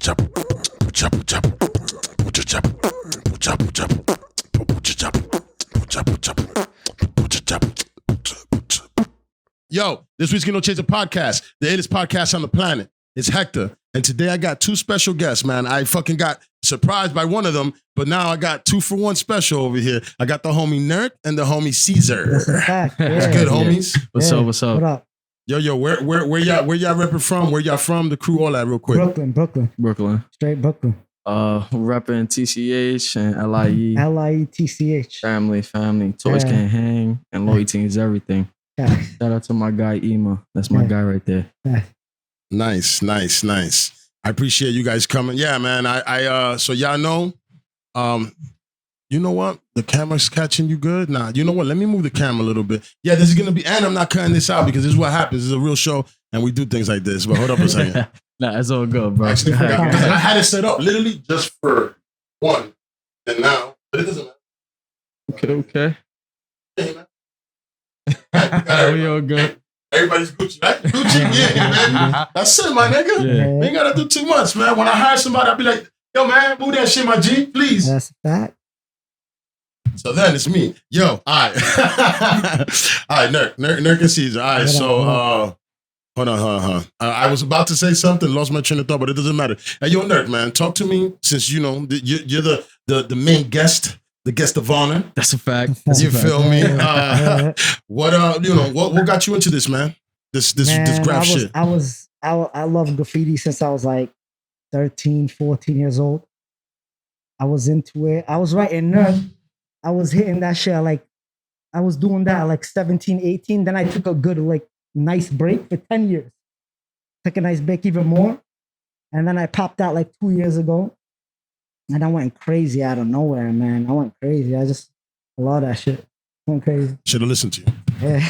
Yo, this week's Nerk and Cser podcast, the illest podcast on the planet. It's Hector, and today I got two special guests, man. I fucking got surprised by one of them, but now I got 2-for-1 special over here. I got the homie Nerk and the homie Cser. That's a fact. What's good, homies? What's up? What's up? What up? Yo, where y'all repping from? Where y'all from? The crew, all that, real quick. Brooklyn. Straight Brooklyn. Repping TCH and LIE. LIETCH. Family. Toys can't hang, and loyalty is everything. Yeah. Shout out to my guy Ema. That's my guy right there. Yeah. Nice. I appreciate you guys coming. Yeah, man. So y'all know, you know what? The camera's catching you good? Nah, you know what? Let me move the camera a little bit. Yeah, this is going to be, and I'm not cutting this out because this is what happens. This is a real show and we do things like this. But hold up a second. Nah, it's all good, bro. Actually, I had it set up literally just for one. And now, but it doesn't matter. Okay. Hey, man. We all good. Everybody's Gucci, right? Gucci, yeah, man. That's it, my nigga. Yeah. We ain't gotta do too much, man. When I hire somebody, I'll be like, yo, man, move that shit, my G, please. That's a fact. So then it's me. Yo, all right. All right, Nerk and Cser. All right, so hold on. I was about to say something, lost my train of thought, but it doesn't matter. Hey, yo, Nerk, man, talk to me since, you know, you're the main guest. The guest of honor. That's a fact. You feel me? What got you into this, man? This graph shit. I love graffiti since I was like 13, 14 years old. I was into it. I was writing Nerk. I was hitting that shit I was doing that at like 17, 18. Then I took a good, nice break for 10 years. Took a nice break even more. And then I popped out like 2 years ago. And I went crazy out of nowhere, man. I went crazy. I love that shit. Went crazy. Should have listened to you. Yeah.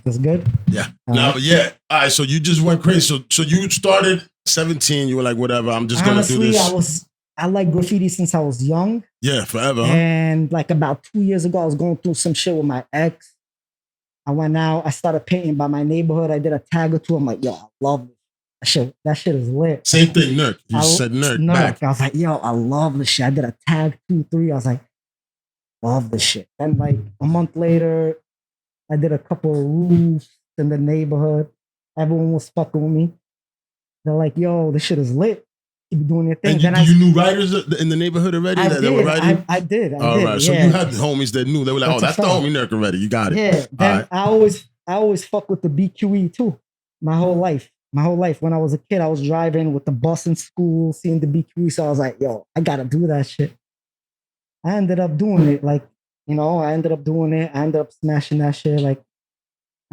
That's good? Yeah. But yeah. All right, so you just went crazy. So you started 17, you were like, whatever, I'm just going to do this. I like graffiti since I was young. Yeah, forever. And like about 2 years ago, I was going through some shit with my ex. I went out, I started painting by my neighborhood. I did a tag or two. I'm like, yo, I love this. That shit is lit. Same thing, Nerk. You said Nerk back. I was like, yo, I love this shit. I did a tag 2, 3. I was like, love this shit. Then like a month later, I did a couple of roofs in the neighborhood. Everyone was fucking with me. They're like, yo, this shit is lit. Keep doing your thing. And you knew writers in the neighborhood already that were writing? I did. All right. So you had the homies that knew. They were like, that's the homie Nerk already. You got it. Yeah. Then I always fuck with the BQE too. My whole life. When I was a kid, I was driving with the bus in school, seeing the BQE. So I was like, yo, I got to do that shit. I ended up doing it. I ended up doing it. I ended up smashing that shit. I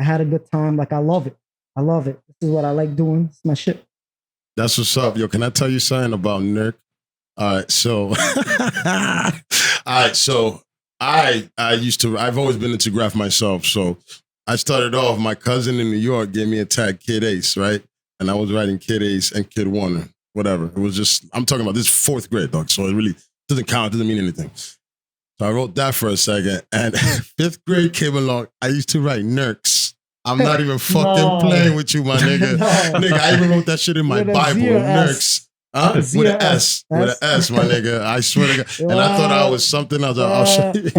had a good time. I love it. This is what I like doing. It's my shit. That's what's up. Yo, can I tell you something about Nerk? All right. So, I've always been into graph myself. So I started off, my cousin in New York gave me a tag, Kid Ace, right? And I was writing Kid Ace and Kid Warner, whatever. It was just, I'm talking about this 4th grade, dog. So it really doesn't count, doesn't mean anything. So I wrote that for a second. And 5th grade came along, I used to write Nerks. I'm not even fucking playing with you, my nigga. Nigga, I even wrote that shit in my Bible, Nerks. Huh? With an S. With an S, my nigga. I swear to God. And I thought I was something. I was like, I'll show you.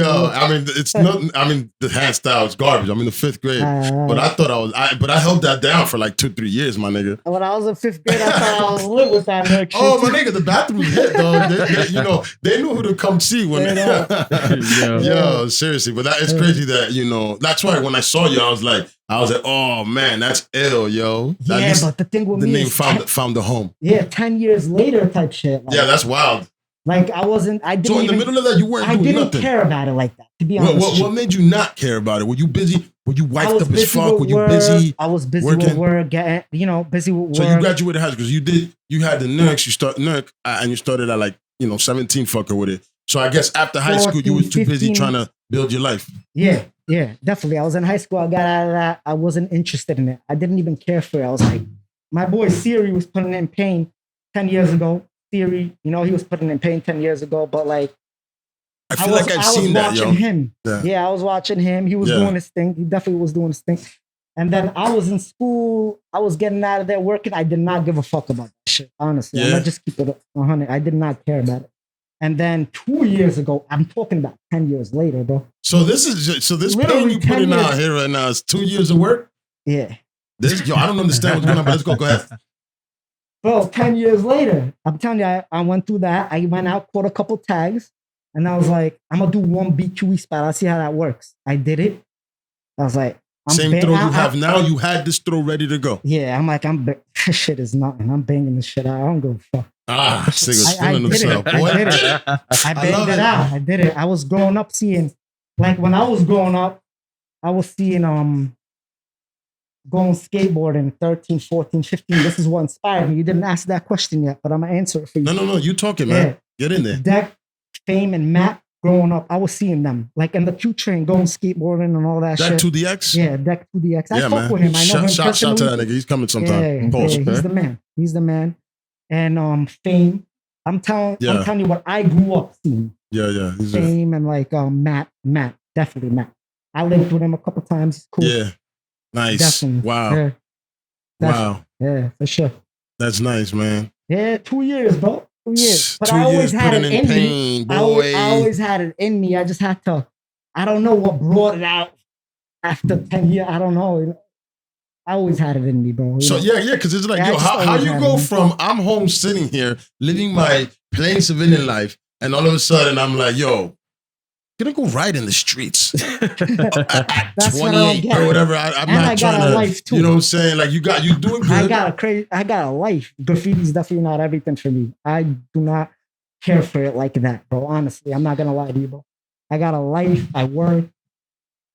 Yo, I mean, it's not, the hand style is garbage. I'm in the 5th grade. But I thought but I held that down for like 2-3 years, my nigga. When I was in 5th grade, I thought I was lit with that Nerk shit. Oh, my nigga, the bathroom was hit, dog. They knew who to come see when. Yo, seriously. But it's crazy that, that's why when I saw you, I was like, oh man, that's ill, yo. But the thing with the me name is found the home. Yeah, 10 years later type shit. Yeah, that's wild. I didn't So in the middle of that, you weren't doing nothing. I didn't care about it like that, to be honest. What made you not care about it? Were you busy? Were you wiped up as fuck? Were you work. busy? I was busy working? with work, busy with work. So you graduated high school. You had the Nerks, you start Nerk, and you started at 17 fucker with it. So I guess after high school, you were too busy trying to build your life. Yeah, definitely. I was in high school. I got out of that. I wasn't interested in it. I didn't even care for it. I was like, my boy Siri was putting in pain 10 years ago. Siri, he was putting in pain 10 years ago. But I feel like I've seen that, yo. I was watching him. Yeah, I was watching him. He was doing his thing. He definitely was doing his thing. And then I was in school. I was getting out of there working. I did not give a fuck about that shit. Honestly, I'm Yeah. gonna just keep it 100. I did not care about it. And then 2 years ago, I'm talking about 10 years later, bro. So this is this pain Literally you 10 putting out years. here right now is 2 years of work. Yeah. I don't understand what's going on, but let's go. Go ahead. Bro, 10 years later, I'm telling you, I went through that. I went out, caught a couple tags, and I was like, I'm gonna do one BQE spot. I'll see how that works. I did it. I was like, Same throw you have now. You had this throw ready to go. Yeah, I'm like, this shit is nothing. I'm banging this shit out. I don't give a fuck. This nigga's feeling did himself, it. boy. I did it. I banged it out. I did it. I was growing up seeing, like when I was growing up, I was seeing going skateboarding 13, 14, 15. This is what inspired me. You didn't ask that question yet, but I'm gonna answer it for you. No. You talking, man. Yeah. Get in there. Deck, Fame, and Matt growing up, I was seeing them. Like in the Q train, going skateboarding and all that Deck shit. to the X? Yeah, Deck to the X. I Yeah, fuck man. with him. I know him Shout to personally. that nigga. He's coming sometime. Yeah, Pause. yeah, he's the man. He's the man. And Fame. I'm telling you what I grew up seeing. Yeah. He's Fame and like Matt, definitely Matt. I lived with him a couple times. He's cool. Yeah. Nice. Definitely. Wow. Yeah. Wow. Yeah, for sure. That's nice, man. Yeah, 2 years, bro. 2 years. But 2 I always years had it putting in pain, me. boy. I always had it in me. I just had to, I don't know what brought it out after 10 years. I don't know. I always had it in me, bro. So yeah, because it's like, Yeah, I yo, just how always you had go it. from I'm home sitting here living my plain civilian life, and all of a sudden I'm like, yo, gonna go ride in the streets at That's what I don't 28 get. or whatever. I'm And not I got trying a to, life, too. you know what I'm saying? Like you doing good. I got a life. Graffiti's definitely not everything for me. I do not care for it like that, bro. Honestly, I'm not gonna lie to you, bro. I got a life. I work.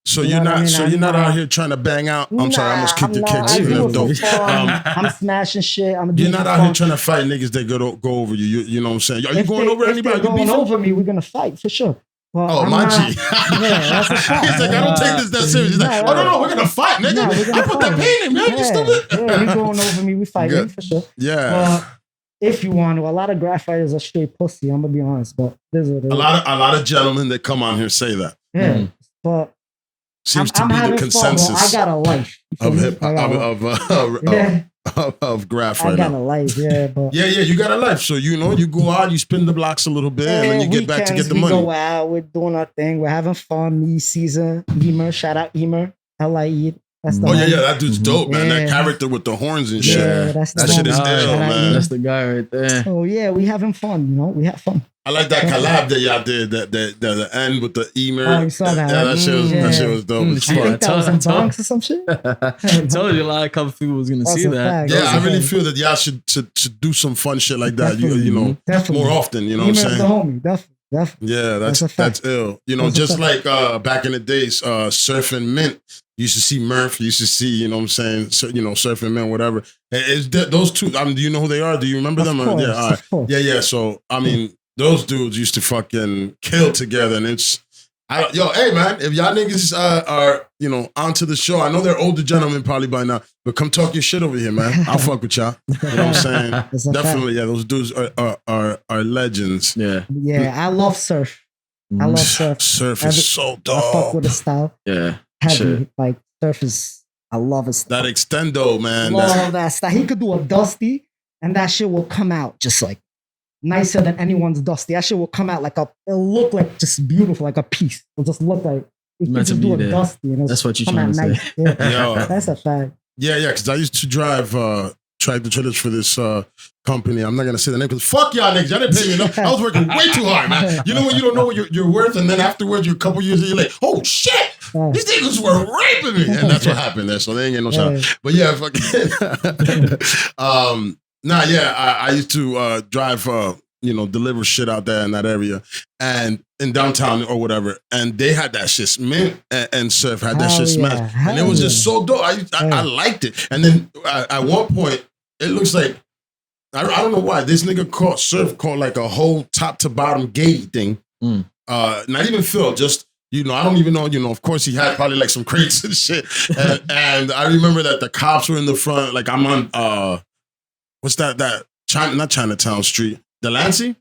So You you're know what I not, mean? so I'm you're not not- out here trying to bang out. I'm sorry, I almost kicked your kicks. I You do know, it dope. for fun. I'm smashing shit. I'm You're doing not it out for here fun. trying to fight niggas that go over you. You know what I'm saying? Are you If going they- over if anybody? they're You going beefing? over me, we're gonna fight for sure. But Oh, I'm my not- G. Yeah, that's a fact. He's like, I don't take this that serious. He's like, No, oh, no, we're going to fight, nigga. No, we're gonna I put that fight. pain in, man. You stupid. Yeah, you going over me, we fighting Good. for sure. Yeah. But if you want to, a lot of graff fighters are straight pussy. I'm gonna be honest, but this is what it is. A lot of gentlemen that come on here say that. Yeah, but Seems I'm to be the having fun, bro. consensus I got a life. You feel of me? hip I got a- of Yeah. of graph I right got now. a life, yeah, but Yeah, you got a life. So you know, you go out, you spin the blocks a little bit, and then you get back to get the we money. go out, we're doing our thing, we're having fun. Me, Caesar, Emer, shout out Emer, LIE. That's the Oh yeah, homie. that dude's dope, man. That Yeah. character with the horns and shit. Yeah, that's the That shit is homie. ill, Shout out man. Emer. That's the guy right there. So yeah, we having fun, you know, we have fun. I like that collab that y'all did. That the end with the Emer. Oh, you saw that, Yeah, right? that shit was Yeah. dope. Mm, as I fuck. think that was in Told- Bronx or some shit. I told you a lot of couple people was gonna That's see a that. fact. Yeah, That's I a really fact. feel that y'all should do some fun shit like that. You Definitely. know, Definitely. more often. You know what I'm Emer's saying? the homie, definitely. Yeah, That's a that's fact. ill. You know, That's a just fact. like back in the days, Surf and Mint. You used to see Murph. You used to see, you know what I'm saying? So, you know, Surf and Mint, whatever. Is that those two? Do you know who they are? Do you remember them? Of course, Yeah, all right. of course. Yeah. So I mean, those dudes used to fucking kill together, and it's. Hey man, if y'all niggas are onto the show, I know they're older gentlemen probably by now, but come talk your shit over here, man. I'll fuck with y'all. You know what I'm saying? That's a fact. Definitely, yeah. Those dudes are legends. Yeah, Yeah, I love surf. I love surf. Surf Every- is so I fuck dope. with his style. yeah. Heavy. Shit. Like surf is, I love his style. That extendo, man. Love that style. He could do a dusty, and that shit will come out just like nicer than anyone's dusty. That shit will come out like it'll look like just beautiful, like a piece. It'll just look like you can Meant to just be do a there. dusty, and it'll That's what you're come trying out to nice. say. Yeah. Yo. That's a fact. Yeah, because I used to drive tractor trailers for this company. I'm not gonna say the name because fuck y'all niggas. Y'all didn't pay me enough. I was working way too hard, man. You know when you don't know what you're worth, and then afterwards, you're a couple years, you're like, oh shit, these niggas were raping me, and that's what happened there. So they ain't get no shot. But yeah, fucking. I used to drive. Deliver shit out there in that area and in downtown or whatever. And they had that shit. Mint and Surf had that Hell shit yeah. smashed. Hell And it was yeah. just so dope. I liked it. And then at one point, it looks like, I don't know why, this nigga called like a whole top to bottom gate thing. Not even Phil, just, I don't even know, of course he had probably like some crates and shit. And I remember that the cops were in the front, like I'm on, what's that not Chinatown Street, Delancey,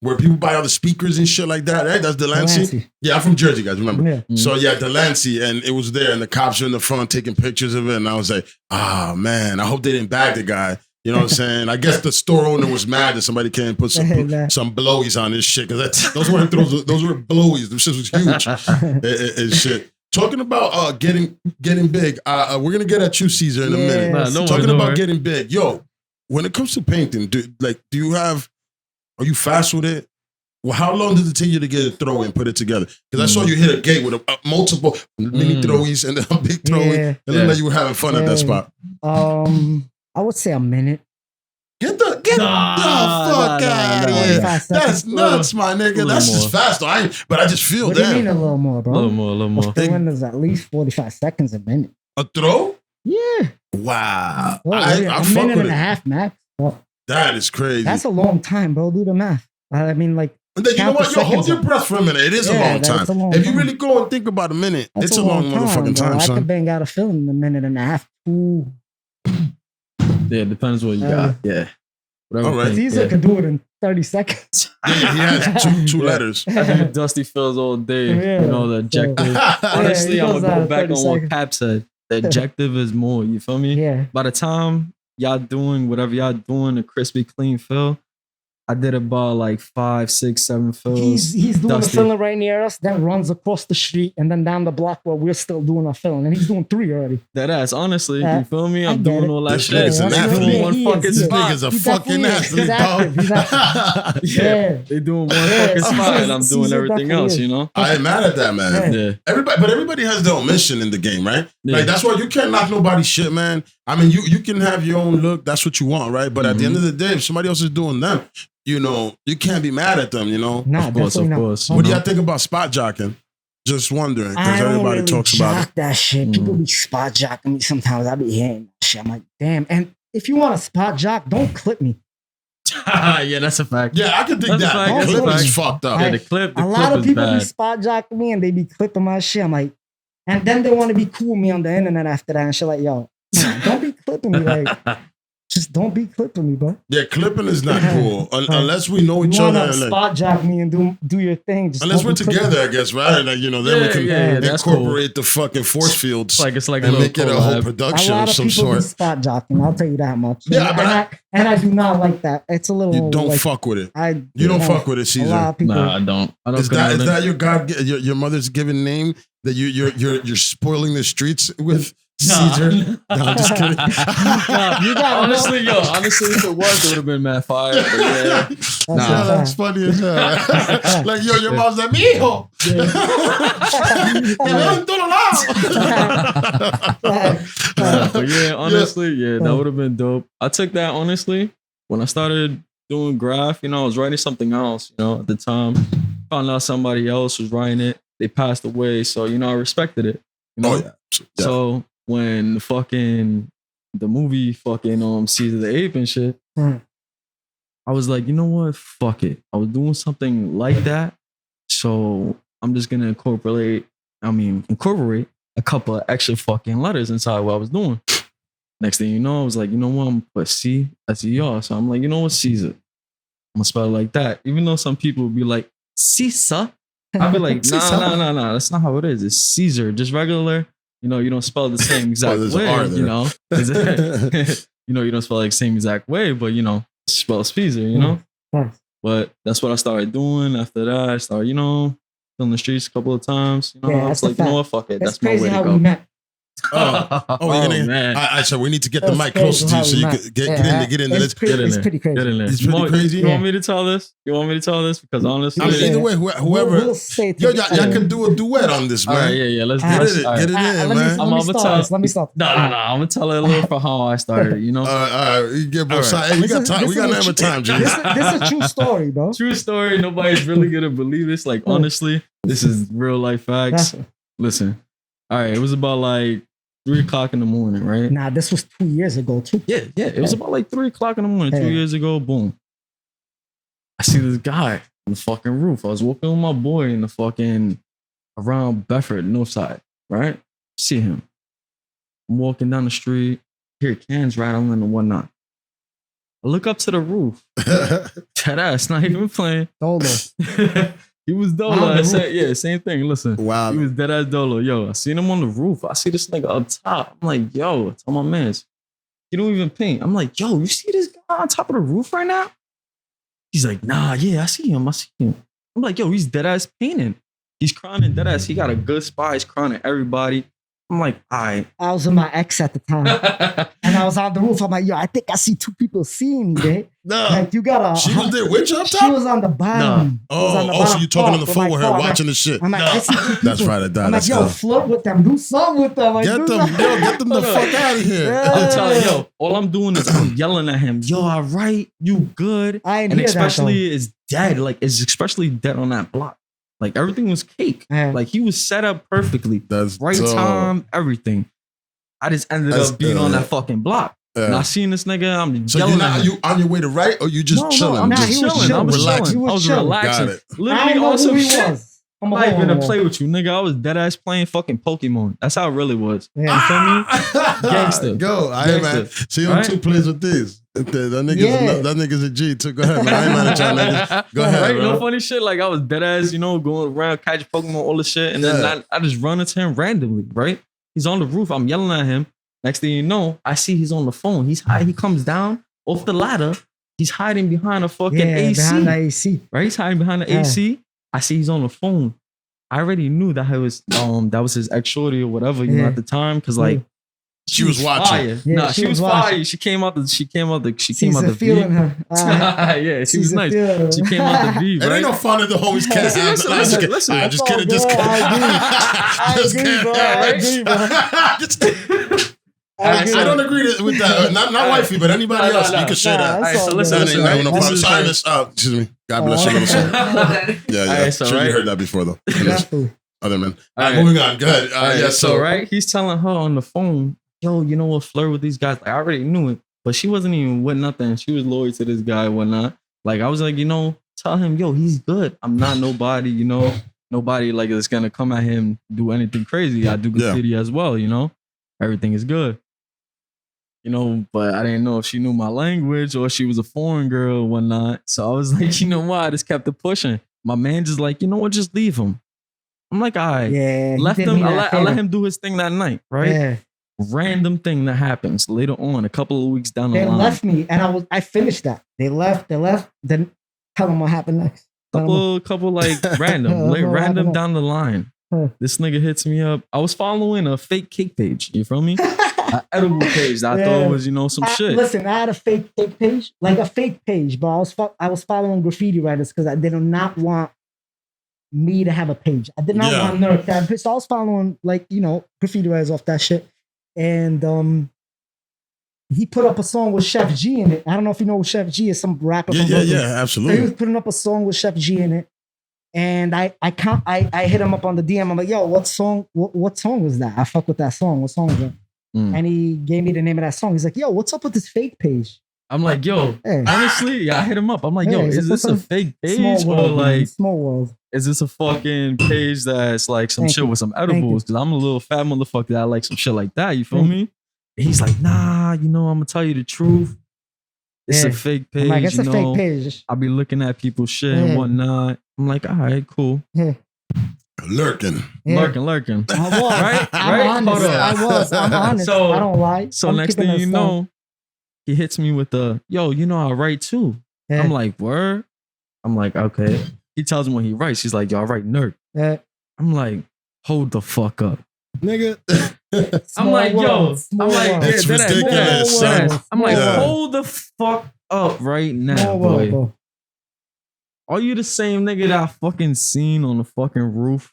where people buy all the speakers and shit like that, right? That's Delancey. Yeah, I'm from Jersey, guys, remember? Yeah. So yeah, Delancey, and it was there, and the cops were in the front taking pictures of it, and I was like, man, I hope they didn't bag the guy. You know what I'm saying? I guess the store owner was mad that somebody came and put some blowies on this shit because those were blowies. Them shit was huge and shit. Talking about getting big, we're gonna get at you, Cser, in a minute. Talking about getting big, yo. When it comes to painting, are you fast with it? Well, how long does it take you to get a throw and put it together? Because I saw you hit a gate with multiple mini throwies and a big throwy. It looked like you were having fun at that spot. I would say a minute. Get the fuck out of here. That's nuts, my nigga. That's just fast. But I just feel that. What do you mean a little more, bro? A little more. Throwing is at least 45 seconds a minute. A throw? Yeah. Wow. Well, a minute and a half max. Well, that is crazy. That's a long time, bro. Do the math. I mean, like. And then you know what? Yo, hold your breath for a minute. It is a long time. If you really go and think about a minute, it's a long motherfucking time, son. I could bang out a film in a minute and a half. Ooh. Yeah, it depends what you got. Yeah. Whatever. All right. Cser could do it in 30 seconds. Yeah, he has two letters. I do Dusty Fills all day. You know, the objective. Honestly, I'm going to go back on what Cap said. The objective is more. You feel me? Yeah. By the time y'all doing whatever y'all doing, a crispy, clean fill, I did about like 5, 6, 7 fills. He's doing a filling right near us, then runs across the street and then down the block where we're still doing our filling. And he's doing 3 already. That ass, honestly. You feel me? I'm doing all that shit. This nigga's a fucking athlete, dog. Yeah. They doing one fucking spot and I'm doing everything else, you know? I ain't mad at that, man. Yeah. Everybody has their own mission in the game, right? Yeah. Like, that's why you can't knock nobody's shit, man. I mean, you can have your own look. That's what you want, right? But at the end of the day, if somebody else is doing them, you know, you can't be mad at them, you know? Nah, of course. What do y'all think about spot jocking? Just wondering, because everybody talks about it. That shit. People be spot jocking me sometimes. I be hearing that shit. I'm like, damn. And if you want a spot jock, don't clip me. Yeah, that's a fact. Yeah, I can dig that. The clip is fucked up. Yeah, the clip a lot of people bad. be spot jocking me and they be clipping my shit. I'm like, and then they want to be cool with me on the internet after that and shit. Like, yo, don't be clipping me. Like, just don't be clipping me, bro. Yeah, clipping is not cool unless we know each other. You spot jock me and do your thing. Just unless we're together, I guess, right? Like, you know, then we can incorporate the fucking force fields. It's like and make it a whole production of some sort. Be spot jocking. I'll tell you that much. Yeah, and I do not like that. It's a little. You don't fuck with it. You don't fuck with it, Cser. A lot of people, nah, I don't. Is that your mother's given name that you're spoiling the streets with? Cser. No, I'm just kidding. Honestly, if it was, it would have been mad fire. Yeah. That's funny as hell. Like, yo, your mom's like, mijo. But yeah, honestly, that would have been dope. I took that honestly when I started doing graff. You know, I was writing something else. You know, at the time, found out somebody else was writing it. They passed away, so you know, I respected it. You know? So when the movie Caesar the Ape and shit, I was like, you know what? Fuck it. I was doing something like that. So I'm just gonna incorporate a couple of extra fucking letters inside what I was doing. Next thing you know, I was like, you know what? I'm gonna put C, that's E-R. So I'm like, you know what, Caesar? I'm gonna spell it like that. Even though some people would be like, Caesar. I'd be like, nah. That's not how it is. It's Caesar, just regular. You know, you don't spell it the same exact way. You know, you don't spell it like the same exact way, but you know, spell Caesar. You know, but that's what I started doing. After that, I started, you know, on the streets a couple of times. You know, I was like, you know what, fuck it. That's my way to go. Man. I said we need to get the mic closer to you so you can get in there. It's pretty crazy. It's pretty crazy. You want me to tell this? Because honestly, I mean, either way, whoever, y'all can do a duet on this, man. All right, yeah, let's get it in, man. Let me start. No. I'm gonna tell it a little for how I started. You know. All right. You get both sides. Hey, we got time. We got never time, James. This is a true story, bro. True story. Nobody's really gonna believe this. Like, honestly, this is real life facts. Listen. All right, it was about like 3 o'clock in the morning, right? Nah, this was 2 years ago too. Yeah. It was about like 3 o'clock in the morning, 2 years ago. Boom. I see this guy on the fucking roof. I was walking with my boy in the fucking around Bedford, north side, right? See him. I'm walking down the street, hear cans rattling and whatnot. I look up to the roof. That ass, not even playing. Dolo. He was Dolo. I said, yeah, same thing. Listen. Wow. He was dead ass Dolo. Yo, I seen him on the roof. I see this nigga up top. I'm like, yo, I told my mans, He don't even paint. I'm like, yo, you see this guy on top of the roof right now? He's like, nah, yeah, I see him. I'm like, yo, he's dead ass painting. He's crying dead ass. He got a good spot. He's crying at everybody. I'm like, all right. I was with my ex at the time. And I was on the roof. I'm like, yo, I think I see two people seeing me, man. No. Like, you got She was there with you up top? She was on the bottom. Oh, so you talking on the phone with her, watching the shit. I'm like, I see two people. That's right. I'm like, yo, flirt with them. Do something with them. Like, get them the fuck out of here. Yeah. I'm telling you, yo, all I'm doing is I'm yelling at him. Yo, all right, you good? I ain't and hear especially that, it's dead. Like, it's especially dead on that block. Like, everything was cake. Yeah. Like, he was set up perfectly. That's right dope. Time, everything. I just ended up being on that fucking block. Yeah. And I seen this nigga, I'm So yelling at him. you on your way to right, or you just chilling? I'm Nah, just he was chilling. I was relaxing. chilling. I was chilling. relaxing. Got it. I Literally didn't know on who some he shit. was. I'm not even gonna play with you, nigga. I was dead ass playing fucking Pokemon. That's how it really was. Yeah. You feel me? Gangster. Go. I ain't man. Gangster. See, I'm Right? two plays with this. That nigga's a G. Too. Go ahead, man. I ain't mad at y'all niggas. Go ahead, Right? bro. No funny shit. Like, I was dead ass, going around, catch Pokemon, all the shit. And then I just run into him randomly, right? He's on the roof. I'm yelling at him. Next thing you know, I see he's on the phone. He's high. He comes down off the ladder. He's hiding behind a fucking AC. Behind the AC. Right? He's hiding behind the AC. I see he's on the phone. I already knew that that was his ex shorty or whatever, at the time. Cause like she was watching. Fire. Yeah, nah, she was fire. watching. She came out the feeling V. her. Yeah, she was nice. She came out the V, It right? ain't no fun at the homies can't have. Listen. Just kidding. Just kidding. I agree, bro. Just kidding. I don't agree with that. Not wifey, but anybody else. You can share that. All right, so That's listen. all Ain't no This problem. is Sorry, like- miss. Excuse me. God bless you, little son. Yeah. Alright, so Sure, you right- heard that before, though. Definitely. Other men. Alright. Moving on. Go ahead. Yeah, so right, he's telling her on the phone, yo, you know what, flirt with these guys. Like, I already knew it, but she wasn't even with nothing. She was loyal to this guy and whatnot. Like, I was like, tell him, yo, he's good. I'm not nobody, nobody like is gonna come at him, do anything crazy. I do graffiti as well, everything is good. But I didn't know if she knew my language or she was a foreign girl or whatnot. So I was like, you know what? I just kept it pushing. My man just like, you know what? Just leave him. I'm like, all right. Yeah. Left him. I let him do his thing that night, right? Yeah. Random thing that happens later on, a couple of weeks down the They line. left me, and I finished that. They left. Then tell them what happened next. Couple like random, What random happened? down the line. Huh. This nigga hits me up. I was following a fake cake page. You feel me? An edible page. That I thought Yeah. was some shit. Listen, I had a fake page, like a fake page, but I was following graffiti writers because they did not want me to have a page. I did not want Nerk to have a page. So I was following graffiti writers off that shit. And he put up a song with Chef G in it. I don't know if you know who Chef G is, some rapper from Brooklyn. Yeah, So he absolutely. was putting up a song with Chef G in it. And I hit him up on the DM. I'm like, yo, what song was that? I fuck with that song. What song was that? And he gave me the name of that song. He's like, yo, what's up with this fake page? I'm like, yo, Hey. honestly, I hit him up. I'm like, yo, Hey, is this a fake page Small or world, man. like, Small world. is this a fucking page that's like some Thank shit you. with some Thank you. edibles? Because I'm a little fat motherfucker that I like some shit like that. You feel Thank me? And he's like, nah, I'm gonna tell you the truth. It's Yeah. a fake page. I'm like, it's a fake page. I'll be looking at people's shit Yeah. and whatnot. I'm like, all right, cool. Yeah. Lurking. Yeah. Lurking. I was. Right? I'm honest. Hold on. I was. I'm honest. So- I don't lie. So I'm next keeping thing that you stuff. know, he hits me with the, yo, I write too. Yeah. I'm like, word? I'm like, okay. He tells me when he writes, he's like, yo, I write Nerk. Yeah. I'm like, hold the fuck up. Nigga. I'm Small like, yo, world. Small I'm like, world. It's yeah, that- ridiculous, Small son. world. I'm like, Yeah. hold the fuck up right now, Small world, boy. bro. Are you the same nigga that I fucking seen on the fucking roof?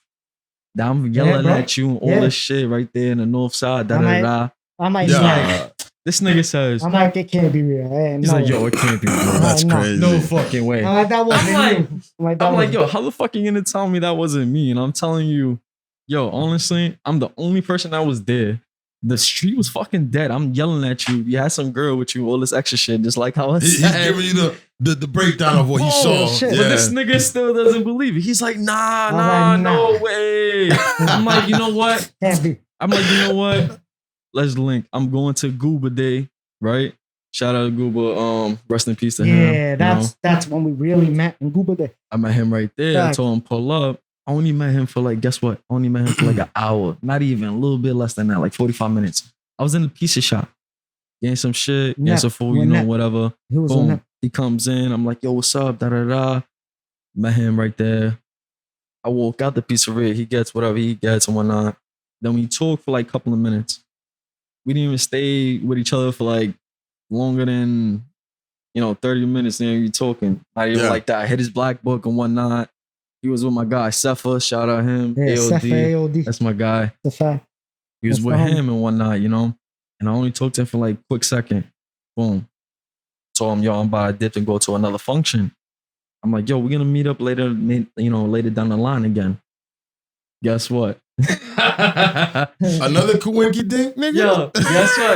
That I'm yelling bro. at you and all Yeah. this shit right there in the north side. Da, I'm da, like- da. I might He's Yeah. like, this nigga says, I'm like, it can't be real. he's like, yo, it can't be real. That's no. crazy. No fucking way. I'm like, that wasn't I'm you. I'm like, yo, how the fuck you gonna tell me that wasn't me? And I'm telling you, yo, honestly, I'm the only person that was there. The street was fucking dead. I'm yelling at you. You had some girl with you, all this extra shit, just like how I He's said. giving you the breakdown of what he Oh, saw. shit. Yeah. But this nigga still doesn't believe it. He's like, nah, like, no nah. way. I'm like, you know what? Can't be. I'm like, you know what? Let's link. I'm going to Gooba Day, right? Shout out to Gooba. Rest in peace to him. Yeah, that's when we really met in Gooba Day. I met him right there. I Facts. told him pull up. I only met him for like, guess what? I only met him for like an hour. Not even, a little bit less than that, like 45 minutes. I was in the pizza shop. getting some shit, getting Nep, some food, with you know, Nep. whatever. He was on Boom. that. He comes in. I'm like, yo, what's up? Da da da. Met him right there. I walk out the pizzeria. He gets whatever he gets and whatnot. Then we talk for like a couple of minutes. We didn't even stay with each other for like longer than 30 minutes. Then we talking. Not even like that. I hit his black book and whatnot. He was with my guy Sefa. Shout out him. Yeah, AOD. That's my guy. The fact. He was That's with the homie. him and whatnot, And I only talked to him for like a quick second. Boom. Told him, yo, I'm about to dip and go to another function. I'm like, yo, we're gonna meet up later, later down the line again. Guess what? Another Kawinky dink, nigga? Yo,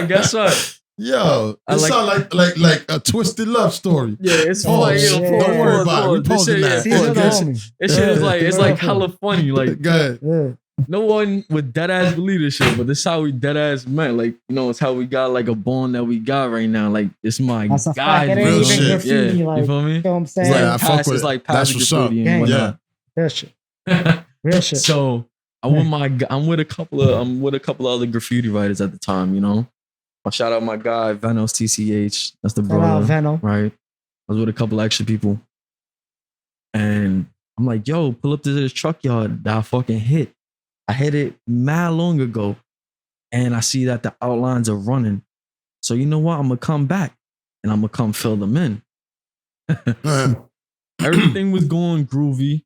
guess what? Yo, it sound like a twisted love story. Yeah, it's Pause. funny. Don't worry about it. We pausing that. See, you're the Pause. homie. This shit is like, it's like hella funny. Like, Go ahead. Yeah. no one would dead ass believe this shit, but this is how we dead ass met. Like, it's how we got like a bond that we got right now. Like, it's my That's a guy. fact. It ain't real even shit. graffiti. Yeah, Like, you feel me? You know what I'm saying? It's like Yeah, I fuck past, with it's it. like That's past what's graffiti up. and Yeah. whatnot. Real shit. Real shit. So I'm with a couple of other graffiti writers at the time, I shout out my guy Venos TCH. That's the Shout out brother, Veno. right? I was with a couple of extra people, and I'm like, yo, pull up to this truck yard that I fucking hit. I hit it mad long ago, and I see that the outlines are running. So you know what? I'm gonna come back and I'm gonna come fill them in. Everything was going groovy,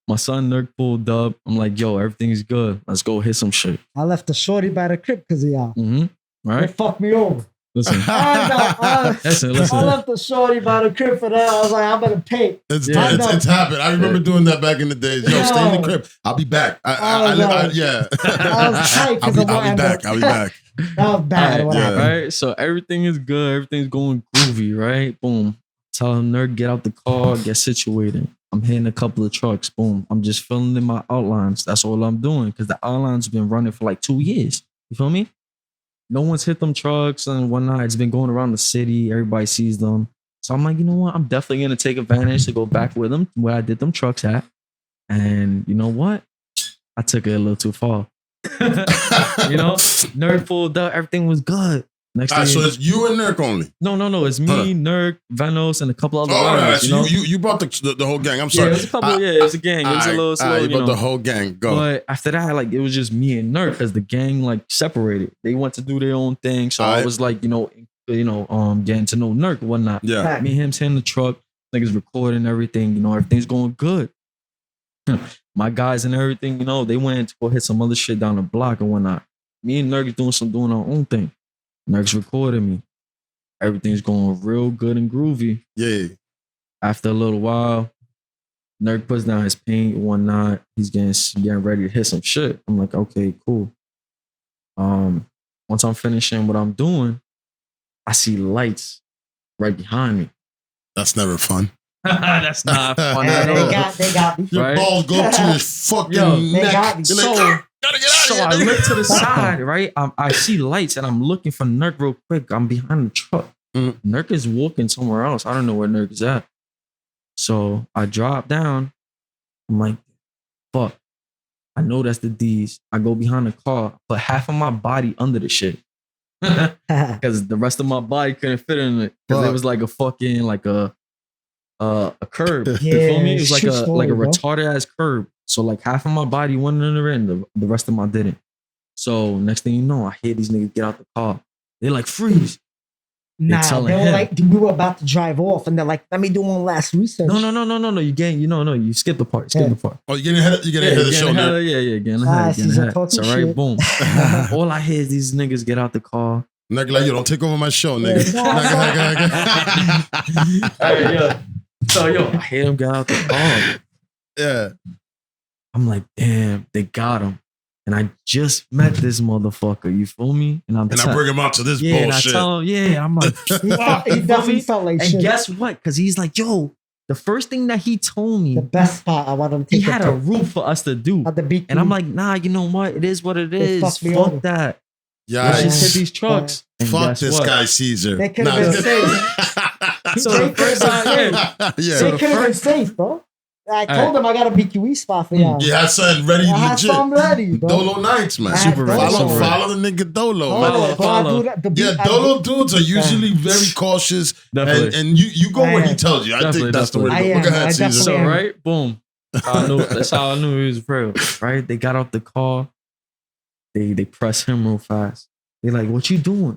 My son Nerk pulled up. I'm like, yo, everything's good. Let's go hit some shit. I left the shorty by the crib because of y'all. Mm-hmm. They Right? fucked me over. Listen. I left the shorty by the crib for that. I was like, I'm gonna pay. It's Yeah. happened. I remember doing that back in the days. Yo, stay in the crib. I'll be back. Yeah. I was tight because of what I'll be back. That was bad. All What right, happened? right? So everything is good. Everything's going groovy, right? Boom. Tell him, Nerk, get out the car, get situated. I'm hitting a couple of trucks. Boom. I'm just filling in my outlines. That's all I'm doing because the outlines have been running for like 2 years. You feel me? No one's hit them trucks and whatnot. It's been going around the city. Everybody sees them. So I'm like, you know what? I'm definitely going to take advantage to go back with them where I did them trucks at. And you know what? I took it a little too far. Nerk pulled up. Everything was good. Next All right, thing, so it's you and Nerk only. no. It's me, Nerk, Venos, and a couple other All right, riders, so you brought the whole gang. I'm Yeah, sorry. it was a couple. It was a gang. It was a little slow, you brought the whole gang. Go. But after that, like it was just me and Nerk because the gang like separated. They went to do their own thing. So I Alright. was like, getting to know Nerk and whatnot. Yeah. Me and him's in the truck. Niggas recording everything. Everything's going good. My guys and everything, they went to go hit some other shit down the block and whatnot. Me and Nerk doing our own thing. Nerk's recording me. Everything's going real good and groovy. Yeah. After a little while, Nerk puts down his paint and whatnot. He's getting ready to hit some shit. I'm like, okay, cool. Once I'm finishing what I'm doing, I see lights right behind me. That's never fun. That's not fun Yeah, at all. they got me. Your Right? balls go up to his fucking Yo, they neck. got me. You're like, So- gotta get So out I of here. look to the side, right? I see lights and I'm looking for Nerk real quick. I'm behind the truck. Mm. Nerk is walking somewhere else. I don't know where Nerk is at. So I drop down. I'm like, fuck. I know that's the D's. I go behind the car, put half of my body under the shit. Because the rest of my body couldn't fit in it. Because it Fuck. was like a fucking, like a curb. You Yeah, feel me? It was like true a story, bro. retarded ass curb. So like half of my body went under it and the rest of my didn't. So next thing you know, I hear these niggas get out the car. They're like, freeze. Nah, telling they were him. like, we were about to drive off, and they're like, let me do one last research. No. You skip the part. Yeah. Oh, you're getting ahead of the show, ahead. Nerk. Yeah, getting Ah, ahead. she's Getting a ahead. So talking right, shit. boom. All I hear is these niggas get out the car. Nerk like, yo, don't take over my show, nigga. Yeah. Hey, yo. So I hear them get out the car. Yeah. I'm like, damn, they got him. And I just met this motherfucker. You feel me? And I bring him out to this and I bullshit. tell him, I'm like, He definitely felt like and shit. guess what? Because he's like, yo, the first thing that he told me, The best spot I want him to he take had a roof for us to do. at the beat. And I'm like, nah, you know what? It is what it They is. fucked me Fuck over. that. Yeah. Let's just hit these trucks. And Fuck guess this what? guy, Caesar. They could've been So the first time, Yeah. they So the could have been first- safe, bro. I told them I got a BQE spot for y'all. You had something ready, I had legit. something ready, bro. Dolo nights, man. Super ready, Follow the nigga Dolo, man. Follow. Dolo dudes are usually very cautious, and you go where he tells you. I think that's the way to go. Go ahead, Cser. So right, boom. That's how I knew he was real. Right, they got out the car. They press him real fast. They like, what you doing?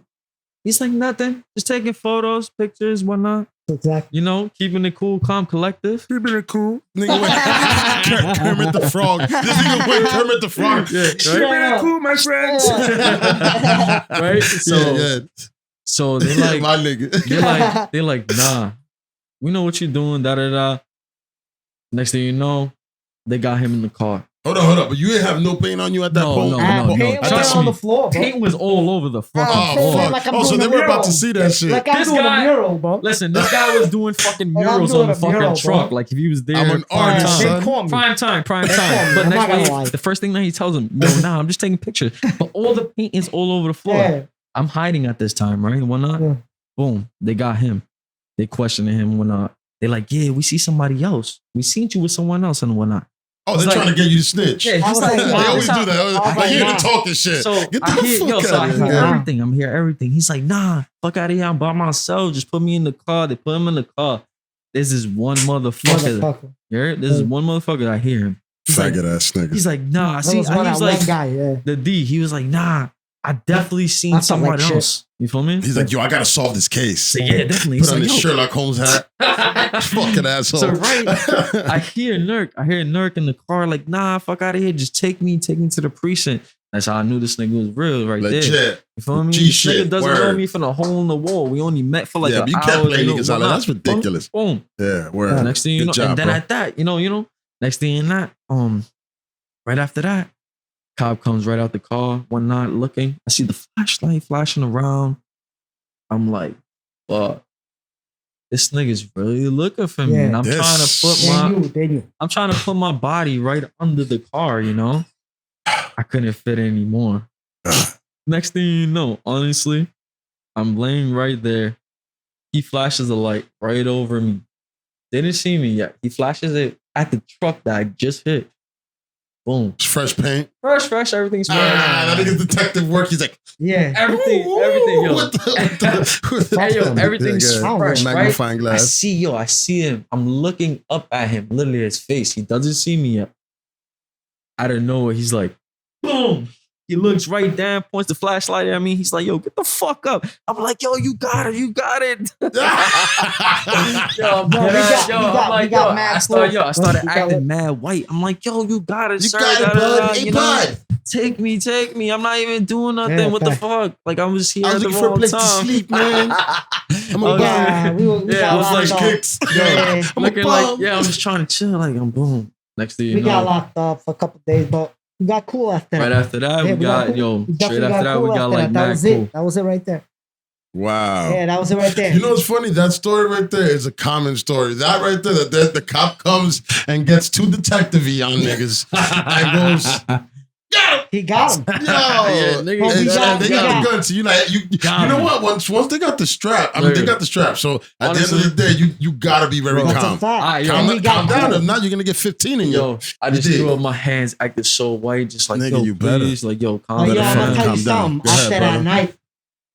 He's like, nothing. Just taking photos, pictures, whatnot. Exactly. You know, keeping it cool, calm, collective. Keeping it cool. Nigga went Kermit the Frog. This nigga went Kermit the Frog. Yeah, right? Keeping it cool, my friends. Right? So they like, my nigga. They're like, nah, we know what you're doing, da. Next thing you know, they got him in the car. Hold up. But you didn't have no paint on you at that point? No. Paint was Trust on me. the floor, bro. Paint was all over the fucking floor. Fuck. Like I'm So doing then a we're about mural. to see that shit. Like I'm doing a mural, bro. Listen, this guy was doing fucking I'm murals doing on the a fucking mural, truck. bro. Like if he was there. I'm an artist, They son. call me. Prime time. call me. But I'm not gonna lie. the first thing that he tells him, yo, nah, I'm just taking pictures. But all the paint is all over the floor. Yeah. I'm hiding at this time, right? And whatnot. Yeah. Boom. They got him. They questioning him and whatnot. They like, yeah, we see somebody else. We seen you with someone else and whatnot. Oh, they're trying to get you to snitch. Yeah, I he's was like, like, They nah, always do that. Like, you the talking shit. So Get the I hear, fuck so I out of hear here. everything. I'm hearing everything. He's like, nah, fuck out of here. I'm by myself. Just put me in the car. They put him in the car. There's this one motherfucker. You heard? There's one motherfucker. I hear him. Faggot ass nigga. He's like, nah. That See, was he was like, one guy, yeah. the D. He was like, nah. I definitely seen I felt like somebody shit. else. You feel me? He's like, yo, I gotta solve this case. So, yeah, definitely. Put He's on like, his yo. Sherlock Holmes hat. Fucking asshole. So right, I hear Nerk in the car, like, nah, fuck out of here. Just take me to the precinct. That's how I knew this nigga was real right there. Legit. You feel me? G This shit. nigga doesn't Word. know me from a hole in the wall. We only met for like Yeah, an but you hour. can't play you know, niggas out like that's ridiculous. Boom. Yeah, word. Next thing you know, Good job, and then bro. at that, you know, next thing in that, right after that, cop comes right out the car, one night looking. I see the flashlight flashing around. I'm like, fuck. This nigga's really looking for me. Yeah. And I'm trying to put They knew. I'm trying to put my body right under the car, you know? I couldn't fit anymore. Next thing you know, honestly, I'm laying right there. He flashes a light right over me. They didn't see me yet. He flashes it at the truck that I just hit. Boom. It's fresh paint. Fresh, everything's fresh. That nigga's detective work. He's like, Yeah. Everything, yo. What the Hey, yo, everything's Yeah, fresh, magnifying right? I glass. see him. I'm looking up at him, literally his face. He doesn't see me yet. Out of nowhere, he's like, boom. He looks right down, points the flashlight at me. He's like, yo, get the fuck up. I'm like, yo, you got it. I started acting mad white. I'm like, yo, you got it, You sir. got it, bud. Hey, bud. Take me. I'm not even doing nothing. Yeah, what the fact. fuck? Like, I was here I at was the looking for a wrong place to time. sleep, man. I'm a Yeah, we I got was locked like, up. kicks. Yeah. I'm looking a like, bum. I'm just trying to chill. Like, I'm boom. Next thing you We got know, locked up for a couple days, but we got cool after that. right after that, Yeah, we got, cool. We straight definitely after that, cool we got after like that mad was cool. it. That was it right there. Wow. Yeah, that was it right there. You know what's funny? That story right there is a common story. That right there, that the cop comes and gets too detective-y on niggas and goes, He got him. yo, Yeah, nigga, Well, we got- they we got got- the gun. So you like you know him. what? Once they got the strap, I mean they Word. got the strap. So at the Honestly, end of the day, you gotta be very That's a calm. fact. Ah, yo, And we got Calm down. cool. If not, you're gonna get 15 in you. Yo, I just You did. threw up my hands, acted so white, just like, Nigga, yo, you better. please, like, yo, calm But better yo, I'm fucking gonna tell you calm down. something. Go ahead, After brother. that night,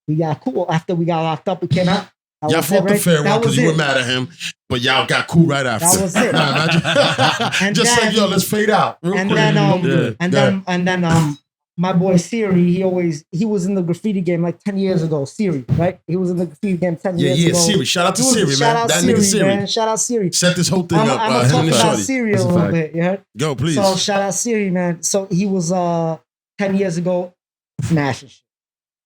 we got cool. After we got locked up, we came out. That Y'all was fought it, the right? fair one That because was you were it. mad at him, but y'all got cool right after. That was it. Nah, imagine- And just then- like, yo, let's fade out. Real And quick. then, Yeah. my boy Siri, he was in the graffiti game like 10 years ago. Siri, right? He was in the graffiti game 10 years ago. Siri. Shout out to He was- Siri, shout man. out That Siri, nigga Siri. man. Shout out Siri. Set this whole thing I'm up. gonna Him talk and about Shorty. Siri a That's a little fact. bit. You heard? Go, please. So shout out Siri, man. So he was 10 years ago smashing shit.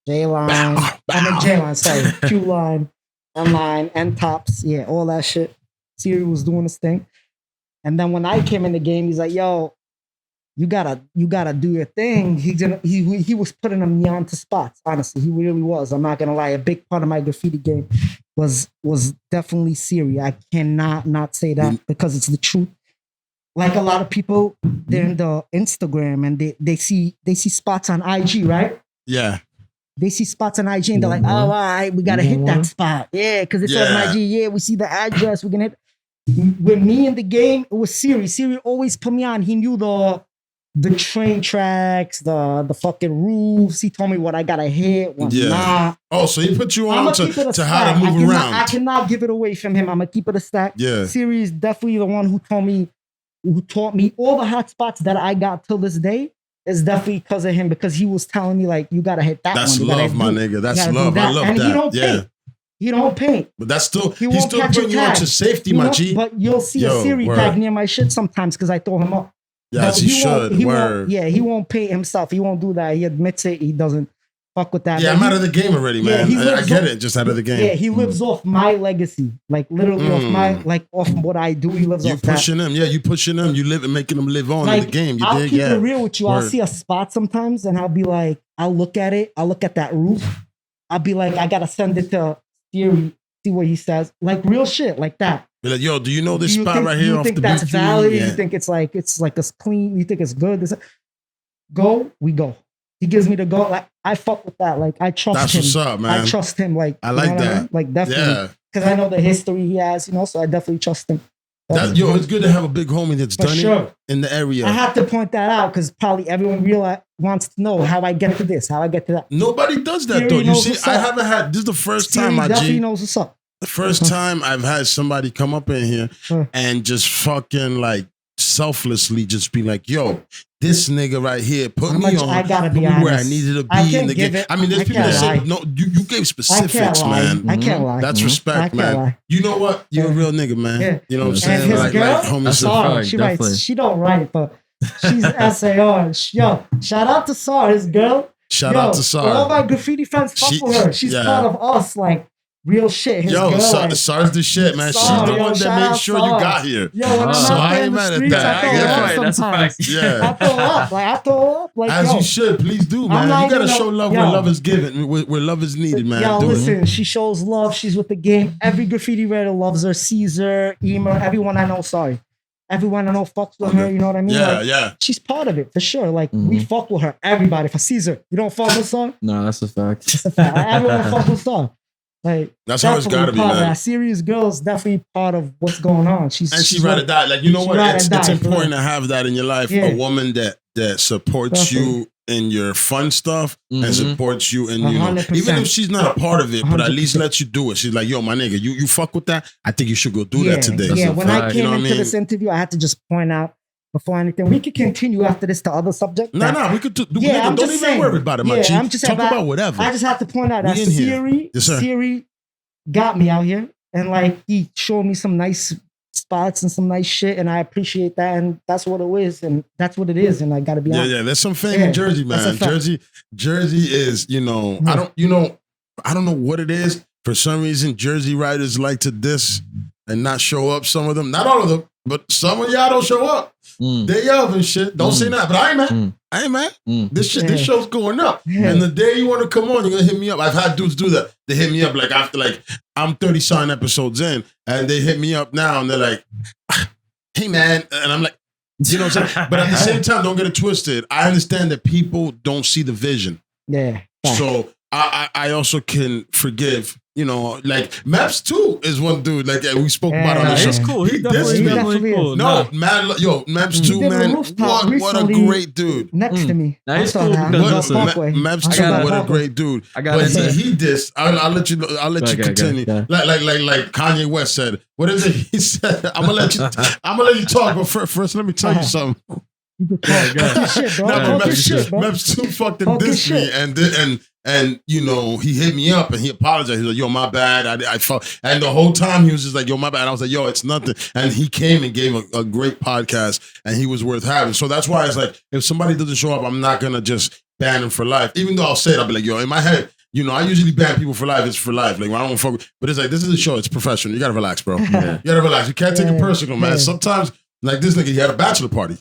J line, I mean J line, sorry, Q line, N line, N tops, yeah, all that shit. Siri was doing his thing, and then when I came in the game, he's like, "Yo, you gotta do your thing." He was putting me onto spots. Honestly, he really was. I'm not gonna lie. A big part of my graffiti game was definitely Siri. I cannot not say that because it's the truth. Like a lot of people, they're in the Instagram and they see spots on IG, right? Yeah. They see spots on IG and they're like, oh, all right, we gotta hit that spot. Yeah, because it's on IG. Yeah, we see the address. We're gonna hit. with me in the game, it was Siri. Siri always put me on. He knew the train tracks, the fucking roofs. He told me what I gotta hit, what not. Oh, so he put you on to how to move around. I cannot give it away from him. I'm gonna keep it a stack. Yeah. Siri is definitely the one who taught me all the hot spots that I got till this day. Is definitely because of him, because he was telling me like, you gotta hit that That's one. That's love, my nigga. That's love. I love and that. He don't paint. He don't paint. But that's still, he's still putting you into safety, my G. But you'll see a Siri tag near my shit sometimes because I throw him up. Yes, he should. He won't paint himself. He won't do that. He admits it. He doesn't fuck with that. Yeah, I'm out of the game already, man. I get it. Just out of the game. Yeah, he lives off my legacy. Like literally off what I do. He lives off that. You pushing him. Yeah, you pushing him. You making him live on in the game. I'll keep it real with you. I'll see a spot sometimes and I'll be like, I'll look at it. I'll look at that roof. I'll be like, I gotta send it to Siri, see what he says. Like real shit, like that. Be like, yo, do you know this spot right here? You think that's valid? You think it's like a clean? You think it's good? Go, we go. He gives me the go. Like I fuck with that. Like I trust him. That's what's up, man. I trust him. Like I like that. I mean? Like definitely, because I know the history he has. So I definitely trust him. It's good to have a big homie that's done it in the area. I have to point that out because probably everyone wants to know how I get to this, how I get to that. Nobody does that though. You see, I haven't had. This is the first time my G definitely knows what's up. The first time I've had somebody come up in here and just fucking like selflessly just be like, yo, this nigga right here put me on I gotta be where I needed to be in the game. I mean, there's people that say, no, you gave specifics, man. I can't lie. That's respect, man. Lie. You know what? You're a real nigga, man. Yeah. You know what I'm saying? And his girl, homie, she writes, she don't write, but she's SAR. Yo, shout out to Sar, his girl. Shout out to Sar. All my graffiti friends fuck with her. She's part of us, like, real shit. His girl, Sar's the shit, man. She's the one that made sure you got here. Yo, when I'm out there in the streets, I throw up sometimes. Yeah. I throw up. Like, as you should. Please do, man. You gotta show love where love is given, where love is needed, man. Yo, listen, she shows love. She's with the game. Every graffiti writer loves her. Cser, Emer, everyone I know, everyone I know fucks with her, you know what I mean? Yeah. She's part of it, for sure. Like, we fuck with her. Everybody. For Cser, you don't fuck with Sar? No, that's a fact. It's a fact. Everyone fuck with Sar. Like, that's how it's gotta be, man. Serious girl is definitely part of what's going on. She's ride or die. Like, you know what? It's important to have that in your life. A woman that supports you in your fun stuff and supports you in, even if she's not a part of it, but at least lets you do it. She's like, yo, my nigga, you fuck with that? I think you should go do that today. Yeah, when I came into this interview, I had to just point out before anything. We could continue after this to other subjects. No, we could do. Yeah, don't even worry about it, my G. Talk about whatever. I just have to point out that Siri got me out here, and like he showed me some nice spots and some nice shit, and I appreciate that, and that's what it is, and that's what it is, and I gotta be honest. Yeah. There's some fame in Jersey, man. Jersey is, I don't know what it is. For some reason, Jersey writers like to diss and not show up. Some of them, not all of them, but some of y'all don't show up. Day of and shit. Don't say that, but I ain't mad. This show's going up. And the day you want to come on, you're gonna hit me up. I've had dudes do that. They hit me up like after I'm 30-something episodes in, and they hit me up now, and they're like, "Hey man," and I'm like, you know what I'm saying? But at the same time, don't get it twisted. I understand that people don't see the vision. Yeah. So I also can forgive. Like Maps 2 is one dude like we spoke about on the show. He's cool. He definitely cool. No, man, Maps 2, man, what a great dude. Next to me. Nah, he's cool because Maps 2, what a great dude. But he dissed. I'll let you continue. Like Kanye West said. What is it? He said, I'm gonna let you talk, but first let me tell you something. Maps 2 fucking dissed me and he hit me up and he apologized. He was like, yo, my bad. I felt, and the whole time he was just like, yo, my bad. And I was like, yo, it's nothing. And he came and gave a great podcast and he was worth having. So that's why it's like, if somebody doesn't show up, I'm not gonna just ban him for life. Even though I'll say it, I'll be like, yo, in my head, I usually ban people for life. It's for life. Like, I don't fuck with, but it's like, this is a show. It's professional. You gotta relax, bro. You gotta relax. You can't take it personal, man. Sometimes, like this nigga, he had a bachelor party.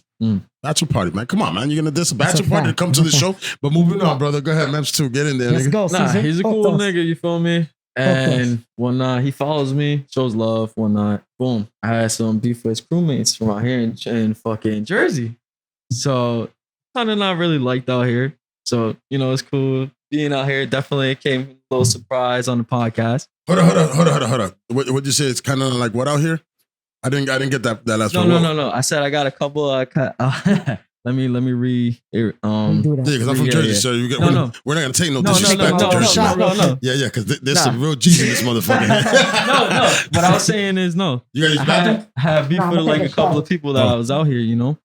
Bachelor party, man. Come on, man. You're gonna diss a bachelor party to come to the show. But moving on, brother. Go ahead, Maps 2. Get in there, Let's nigga. Go, he's a cool nigga, you feel me? And whatnot. He follows me, shows love, whatnot. Boom. I had some beef with his crewmates from out here in fucking Jersey. So kind of not really liked out here. So, it's cool. Being out here definitely came a little surprise on the podcast. Hold on. What'd you say? It's kind of like what out here? I didn't get that last No, one. no. I said I got a couple. Let me read. Do that. Yeah, because I'm from Jersey, so we're not gonna take no disrespect to Jersey. No. Yeah, because there's some real G's in this motherfucker. No. What I was saying is no. You got your bathroom? I had beef with like a couple of people that I was out here, you know.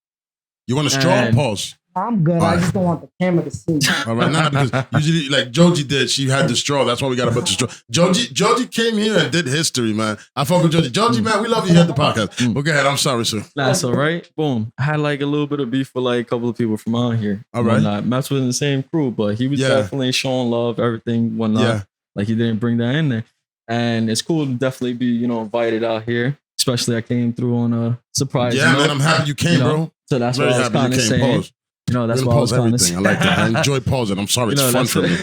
You want a straw? Pause. I'm good. I just don't want the camera to see. All right, nah, because usually, like Joji did, she had the straw. That's why we got to put the straw. Joji came here and did history, man. I fuck with Joji. Joji, man, we love you here at the podcast. But go ahead. I'm sorry, sir. That's all right. Boom. I had like a little bit of beef with like a couple of people from out here. All right. Maps was in the same crew, but he was definitely showing love, everything, whatnot. Yeah. Like he didn't bring that in there. And it's cool to definitely be, you know, invited out here. Especially I came through on a surprise. Yeah, man, I'm happy you came, bro. So that's what I was kind of saying. Pause. You know, that's what I was trying to say. I like that. I enjoy pausing. I'm sorry, it's fun for me.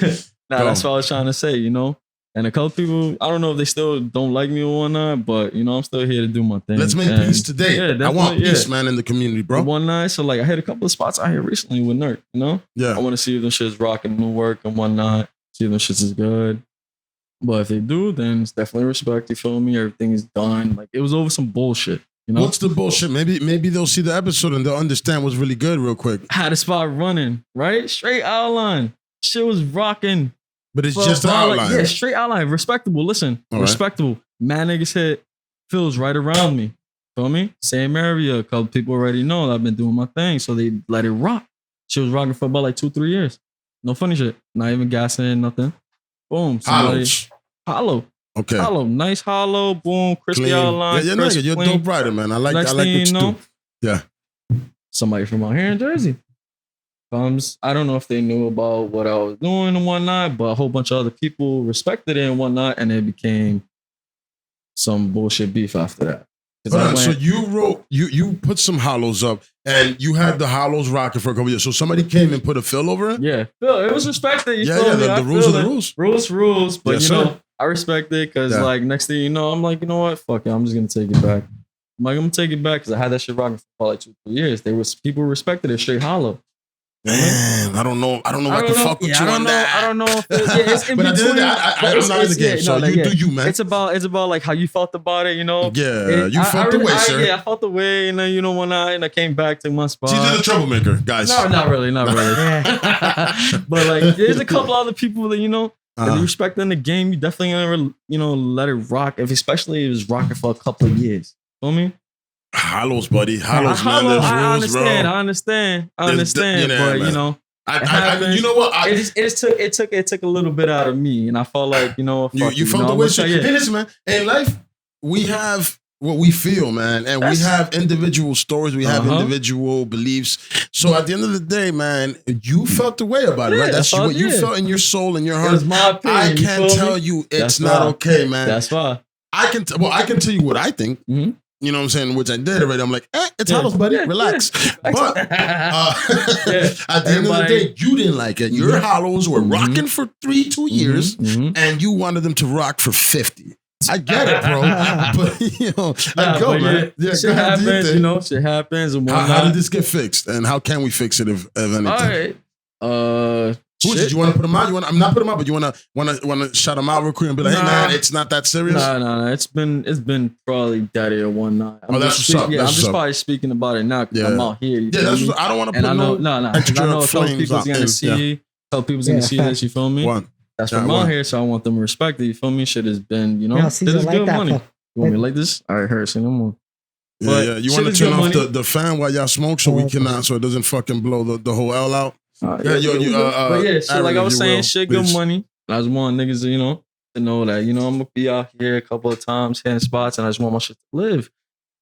That's what I was trying to say, you know. And a couple people, I don't know if they still don't like me or whatnot, but you know, I'm still here to do my thing. Let's make peace today. I want peace, man, in the community, bro. One night, so like I hit a couple of spots out here recently with Nerk, you know? Yeah. I want to see if them shit's rocking new work and whatnot, see if them shits is good. But if they do, then it's definitely respect, you feel me? Everything is done. Like it was over some bullshit. You know? What's the bullshit? Maybe they'll see the episode and they'll understand what's really good real quick. Had a spot running, right? Straight outline. Shit was rocking. But it's just an outline. Yeah, straight outline. Respectable. Listen, respectable. Mad niggas hit feels right around me. Feel me? Same area. A couple people already know that I've been doing my thing. So they let it rock. She was rocking for about like 2-3 years. No funny shit. Not even gassing, nothing. Boom. Hollow. Okay. Hollow. Nice hollow. Boom. Crispy outline. Yeah, you're a dope writer, man. I like what you do. Yeah. Somebody from out here in Jersey comes. I don't know if they knew about what I was doing and whatnot, but a whole bunch of other people respected it and whatnot, and it became some bullshit beef after that. So you wrote, you put some hollows up, and you had the hollows rocking for a couple years. So somebody came and put a fill over it? Yeah. Phil, it was respected. The rules are the rules. Rules. But you know, I respect it because like next thing you know, I'm like, you know what? Fuck it. I'm just going to take it back. I'm like, I'm going to take it back because I had that shit rocking for like 2-3 years. People respected it straight hollow. Man, I don't know if I can fuck with you on that. I don't know if it's in but between. I'm not in the game, so you do you, man. It's about like how you felt about it, you know? Yeah, you felt the way, sir. Yeah, I felt the way, and then you know when I came back to my spot. She's the troublemaker, guys. No, not really. But like, there's a couple other people that you know. If you respect in the game, you definitely gonna let it rock. Especially if it was rocking for a couple of years. Feel me? Hollows, buddy. Hollows, man. There's rules, bro. I understand. But you know, you know what? It took a little bit out of me, and I felt like you felt the way. Hey, listen, man. In life, we have what we feel, man, and we have individual stories. We have individual beliefs. So at the end of the day, man, you felt the way about it, right? That's what you felt in your soul and your heart. It was my opinion. I can't tell you it's not okay, man. That's why. I can tell you what I think. Mm-hmm. You know what I'm saying? Which I did already. I'm like, it's hollows, buddy. Relax. But at the end of the day, you didn't like it. Your hollows were rocking for 2 years, and you wanted them to rock for 50. I get it, bro. But I go, man. Yeah, shit happens. Shit happens. And how did this get fixed, and how can we fix it if anything? All right. Did you want to put them out? I'm not putting them out, but you want to shout them out real quick and be like, hey man, it's not that serious. No. It's been probably daddy or one night. That's what's up. Yeah, I'm just probably speaking about it now because I'm out here. That's what I don't want to put I know a couple people's gonna see. A couple people's gonna see this. You feel me? That's from out here, so I want them to respect it. You feel me? Shit has been, this is good money. You want me to like this? All right, say no more. Yeah. You want to turn off the fan while y'all smoke so we cannot, so it doesn't fucking blow the whole L out. But shit, like I was saying, shit, good money. I just want niggas, to know that, I'm gonna be out here a couple of times hitting spots, and I just want my shit to live,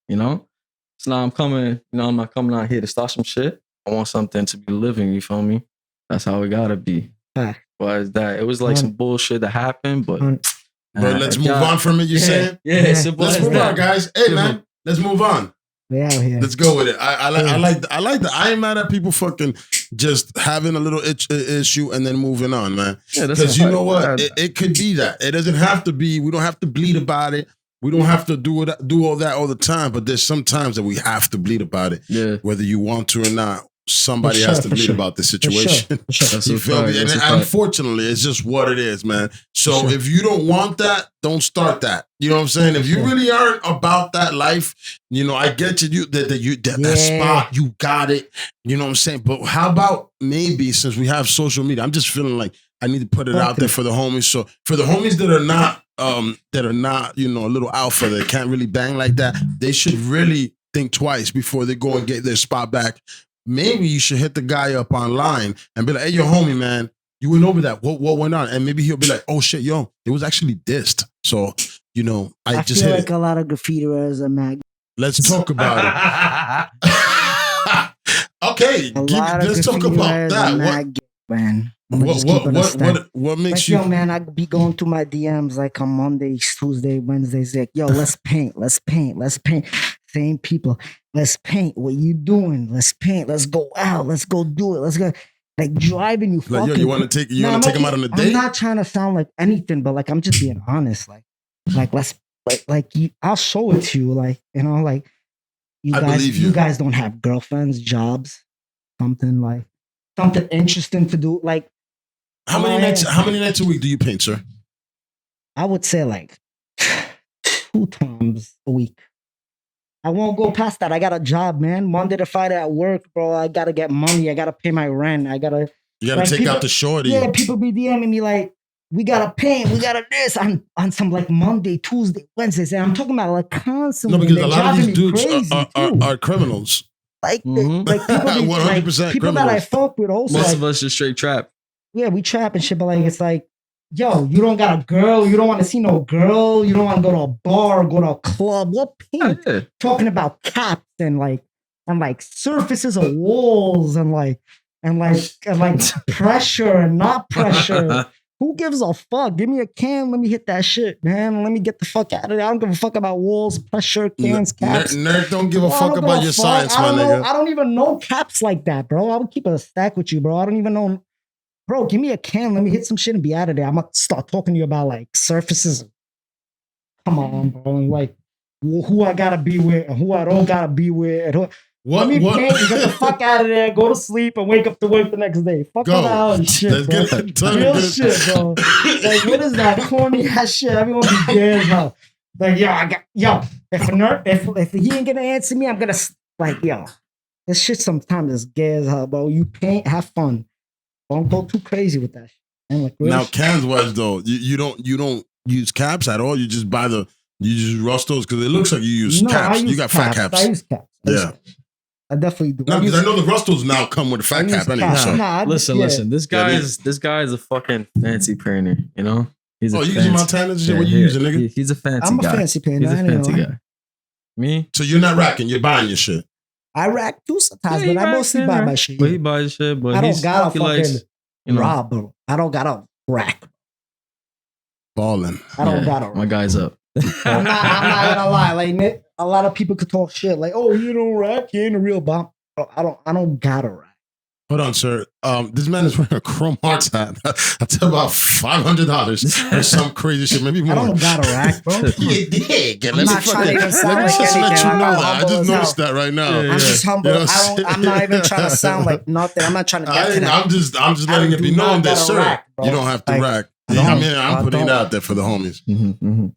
So now I'm coming, I'm not coming out here to start some shit. I want something to be living. You feel me? That's how it gotta be. Why is that? It was like some bullshit that happened, but let's move on from it. You saying? Yeah. Let's move on, guys. Hey, man, let's move on. We out here. Let's go with it. I like that. I ain't mad at people fucking just having a little issue and then moving on, man. Because you know what? It could be that. It doesn't have to be. We don't have to bleed about it. We don't have to do all that all the time. But there's some times that we have to bleed about it. Yeah. Whether you want to or not. somebody has to read about the situation. For sure. You feel me? And unfortunately, it's just what it is, man. So if you don't want that, don't start that. You know what I'm saying? If you really aren't about that life, you know, I get you. That spot, you got it. You know what I'm saying? But how about maybe since we have social media, I'm just feeling like I need to put it out there for the homies. So for the homies that are not, you know, a little alpha that can't really bang like that, they should really think twice before they go and get their spot back. Maybe you should hit the guy up online and be like, hey, yo, homie, man, you went over that. What went on? And maybe he'll be like, oh shit, yo, it was actually dissed. So, you know, I just feel hit like it. a lot of graffitiers are mad. Let's talk about it. Okay, let's talk about that. Man. What makes like, you? Yo, man, I be going through my DMs like on Mondays, Tuesday, Wednesdays. Like, yo, let's paint. Same people. Let's paint. What you doing? Let's paint. Let's go out. Let's go do it. Let's go. Like driving you. Like, yo, you want to take? You want to take them out on a date? I'm not trying to sound like anything, but like I'm just being honest. Like let's you. I'll show it to you. Like, you know, like you guys don't have girlfriends, jobs, something interesting to do. Like, how many nights a week do you paint, sir? I would say like 2 times a week. I won't go past that. I got a job, man. Monday to Friday at work, bro. I gotta get money. I gotta pay my rent. You gotta take out the shorty. Yeah, people be DMing me like, we gotta paint, we gotta this on some like Monday, Tuesday, Wednesdays. And I'm talking about like constantly. No, because a lot of these dudes are criminals. Like, like people, 100% people that I fuck with also. Most of us just straight trap. Yeah, we trap and shit, but like it's like, yo, you don't got a girl, you don't want to see no girl, you don't want to go to a bar, go to a club. What paint? Yeah. Talking about caps and surfaces of walls and pressure and not pressure. Who gives a fuck? Give me a can, let me hit that shit, man. Let me get the fuck out of there. I don't give a fuck about walls, pressure, cans, caps. Nerk don't give a fuck about your science, my nigga. I don't even know caps like that, bro. I would keep a stack with you, bro. I don't even know. Bro, give me a can. Let me hit some shit and be out of there. I'm going to start talking to you about like surfaces. Come on, bro. Like who I got to be with and who I don't got to be with. Let me paint and get the fuck out of there, go to sleep and wake up to work the next day. Fuck about and shit, bro. Real shit, bro. Like, what is that corny ass shit? Everyone be scared, bro. Like, if he ain't going to answer me, I'm going to, like, yo. This shit sometimes is gay as hell, bro. You paint, have fun. Don't go too crazy with that shit. Like, now, cans wise though, you don't use caps at all. You just you just rust those because it looks like you use caps. You got fat caps. I use caps. I definitely do. No, because I know the rustos now come with a fat cap anyway. So. Listen. This guy is a fucking fancy painter. You know, he's you using Montanas? What you using, nigga? He's a fancy guy. I'm a fancy painter. He's a fancy guy. Me? So you're not racking. You're buying your shit. I rack too sometimes, but I mostly buy my shit. But he buys shit, but I don't got a fucking rob, bro. I don't got a rack. Balling. I don't got a rack. My guy's up. I'm not gonna lie. Like a lot of people could talk shit. Like, oh, you don't rack. You ain't a real bomb. I don't got a rack. Hold on, sir. This man is wearing a Chrome Hearts hat. That's about $500 or some crazy shit. Maybe more. I don't got a rack, bro. Let me just let you know that. I just noticed that right now. I'm just humble. You know, I'm not even trying to sound like nothing. I'm not trying to get to that. I'm just letting it be known that, sir, rack, you don't have to rack. I'm putting it out there for the homies.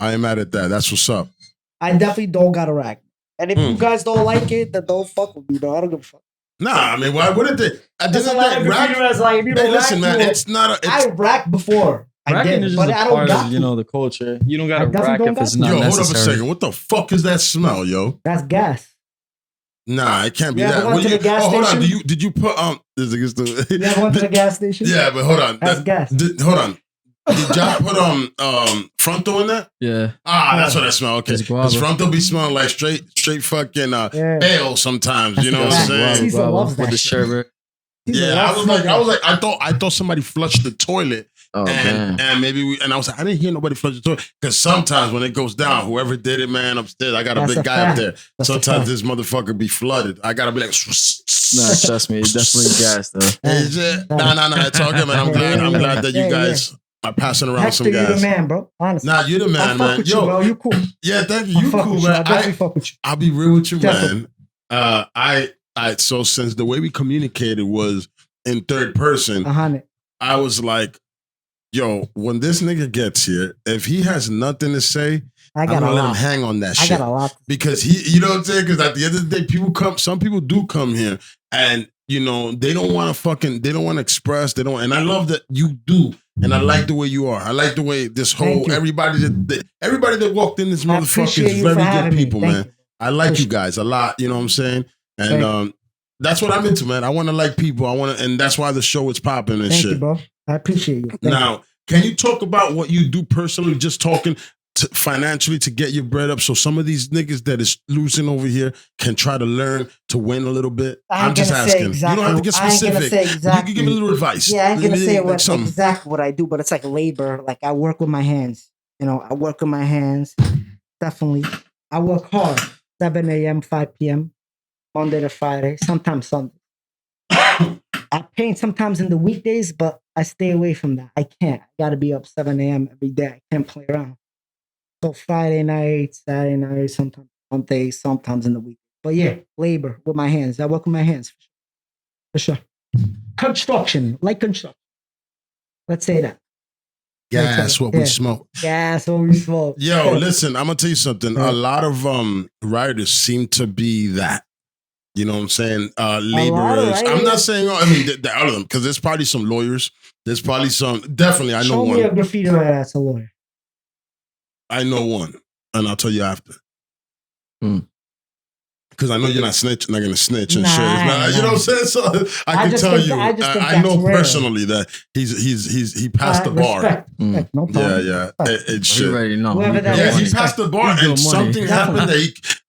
I ain't mad at that. That's what's up. I definitely don't got a rack. And if you guys don't like it, then don't fuck with me, bro. I don't give a fuck. Nah, I mean, why wouldn't they? Listen, man, it's not. I racked before. Racking is just a part of, the culture. You don't got to rack if it's not necessary. Hold up a second. What the fuck is that smell, yo? That's gas. Nah, it can't be that. Hold on. Did you put this against the? You ever went to the gas station? Yeah, but hold on. That's gas. Hold on. Did y'all put Fronto in that? Yeah. That's what I smell. Okay. Because Fronto be smelling like straight fucking ale sometimes. You know what I'm saying? Cesar loves that with the sherbet. Yeah, I thought somebody flushed the toilet. And maybe I was like, I didn't hear nobody flush the toilet. Because sometimes when it goes down, whoever did it, man, upstairs, I got a big guy up there. Sometimes this motherfucker be flooded. I gotta be like, nah, trust me, it's definitely gas though. Is it? No, it's all good, man. I'm glad that you guys are passing around Hector, some guys. You're the man, bro. Honestly. Nah, you're the man, man. With you, bro. You cool. Yeah, thank you. You cool, man. I definitely fuck with you. I'll be real with you, man. I So since the way we communicated was in third person, 100. I was like, yo, when this nigga gets here, if he has nothing to say, I I'm got gonna a let him lot. hang on that I shit. got a lot. Because you know what I'm saying? Because at the end of the day, some people do come here and, you know, they don't want to express, and I love that you do. And I like the way you are. I like the way this whole, everybody that walked in this motherfucker is very good people, man. I like you guys a lot, you know what I'm saying? And that's what I'm into, man. I want to like people. And that's why the show is popping and shit. Thank you, bro. I appreciate you. Now, can you talk about what you do personally, just talking financially to get your bread up, so some of these niggas that is losing over here can try to learn to win a little bit? I'm just asking. Exactly. You don't have to get specific. You can give me a little advice. Yeah, I ain't gonna say exactly what I do, but it's like labor. Like I work with my hands. You know, I work with my hands. Definitely. I work hard. 7 a.m., 5 p.m., Monday to Friday, sometimes Sunday. I paint sometimes in the weekdays, but I stay away from that. I can't. I gotta be up 7 a.m. every day. I can't play around. So Friday night, Saturday night, sometimes Sunday, sometimes in the week. But yeah, labor with my hands. I work with my hands for sure. Construction, like construction. Let's say that. Gas, what we smoke. Gas, what we smoke. Yo, listen, I'm gonna tell you something. A lot of writers seem to be that. You know what I'm saying? Laborers. I'm not saying, all of them, because there's probably some lawyers. There's probably some, definitely, I know one. Show me a graffiti writer that's a lawyer. I know one, and I'll tell you after. Because I know you're not going to snitch and shit. You know what I'm saying? So I can tell you, I know personally that he passed the bar. Respect. No problem. Yeah. It's shit. Already know. He passed the bar, and something happened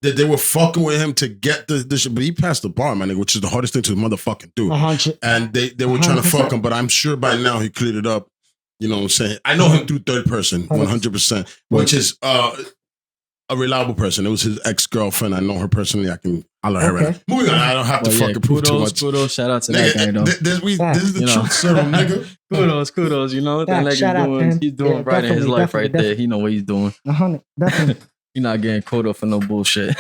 that they were fucking with him to get the shit. But he passed the bar, man, which is the hardest thing to motherfucking do. 100. And they were trying to fuck him, but I'm sure by now he cleared it up. You know what I'm saying? I know him through third person, 100%, which is a reliable person. It was his ex-girlfriend. I know her personally. I can holler her right. Moving on. I don't have to fucking prove too much. Kudos, shout out to that guy, though. This is the truth serum, nigga. Kudos, you know? That nigga he's doing right in his life right there. He know what he's doing. 100, definitely. You're not getting quota for no bullshit.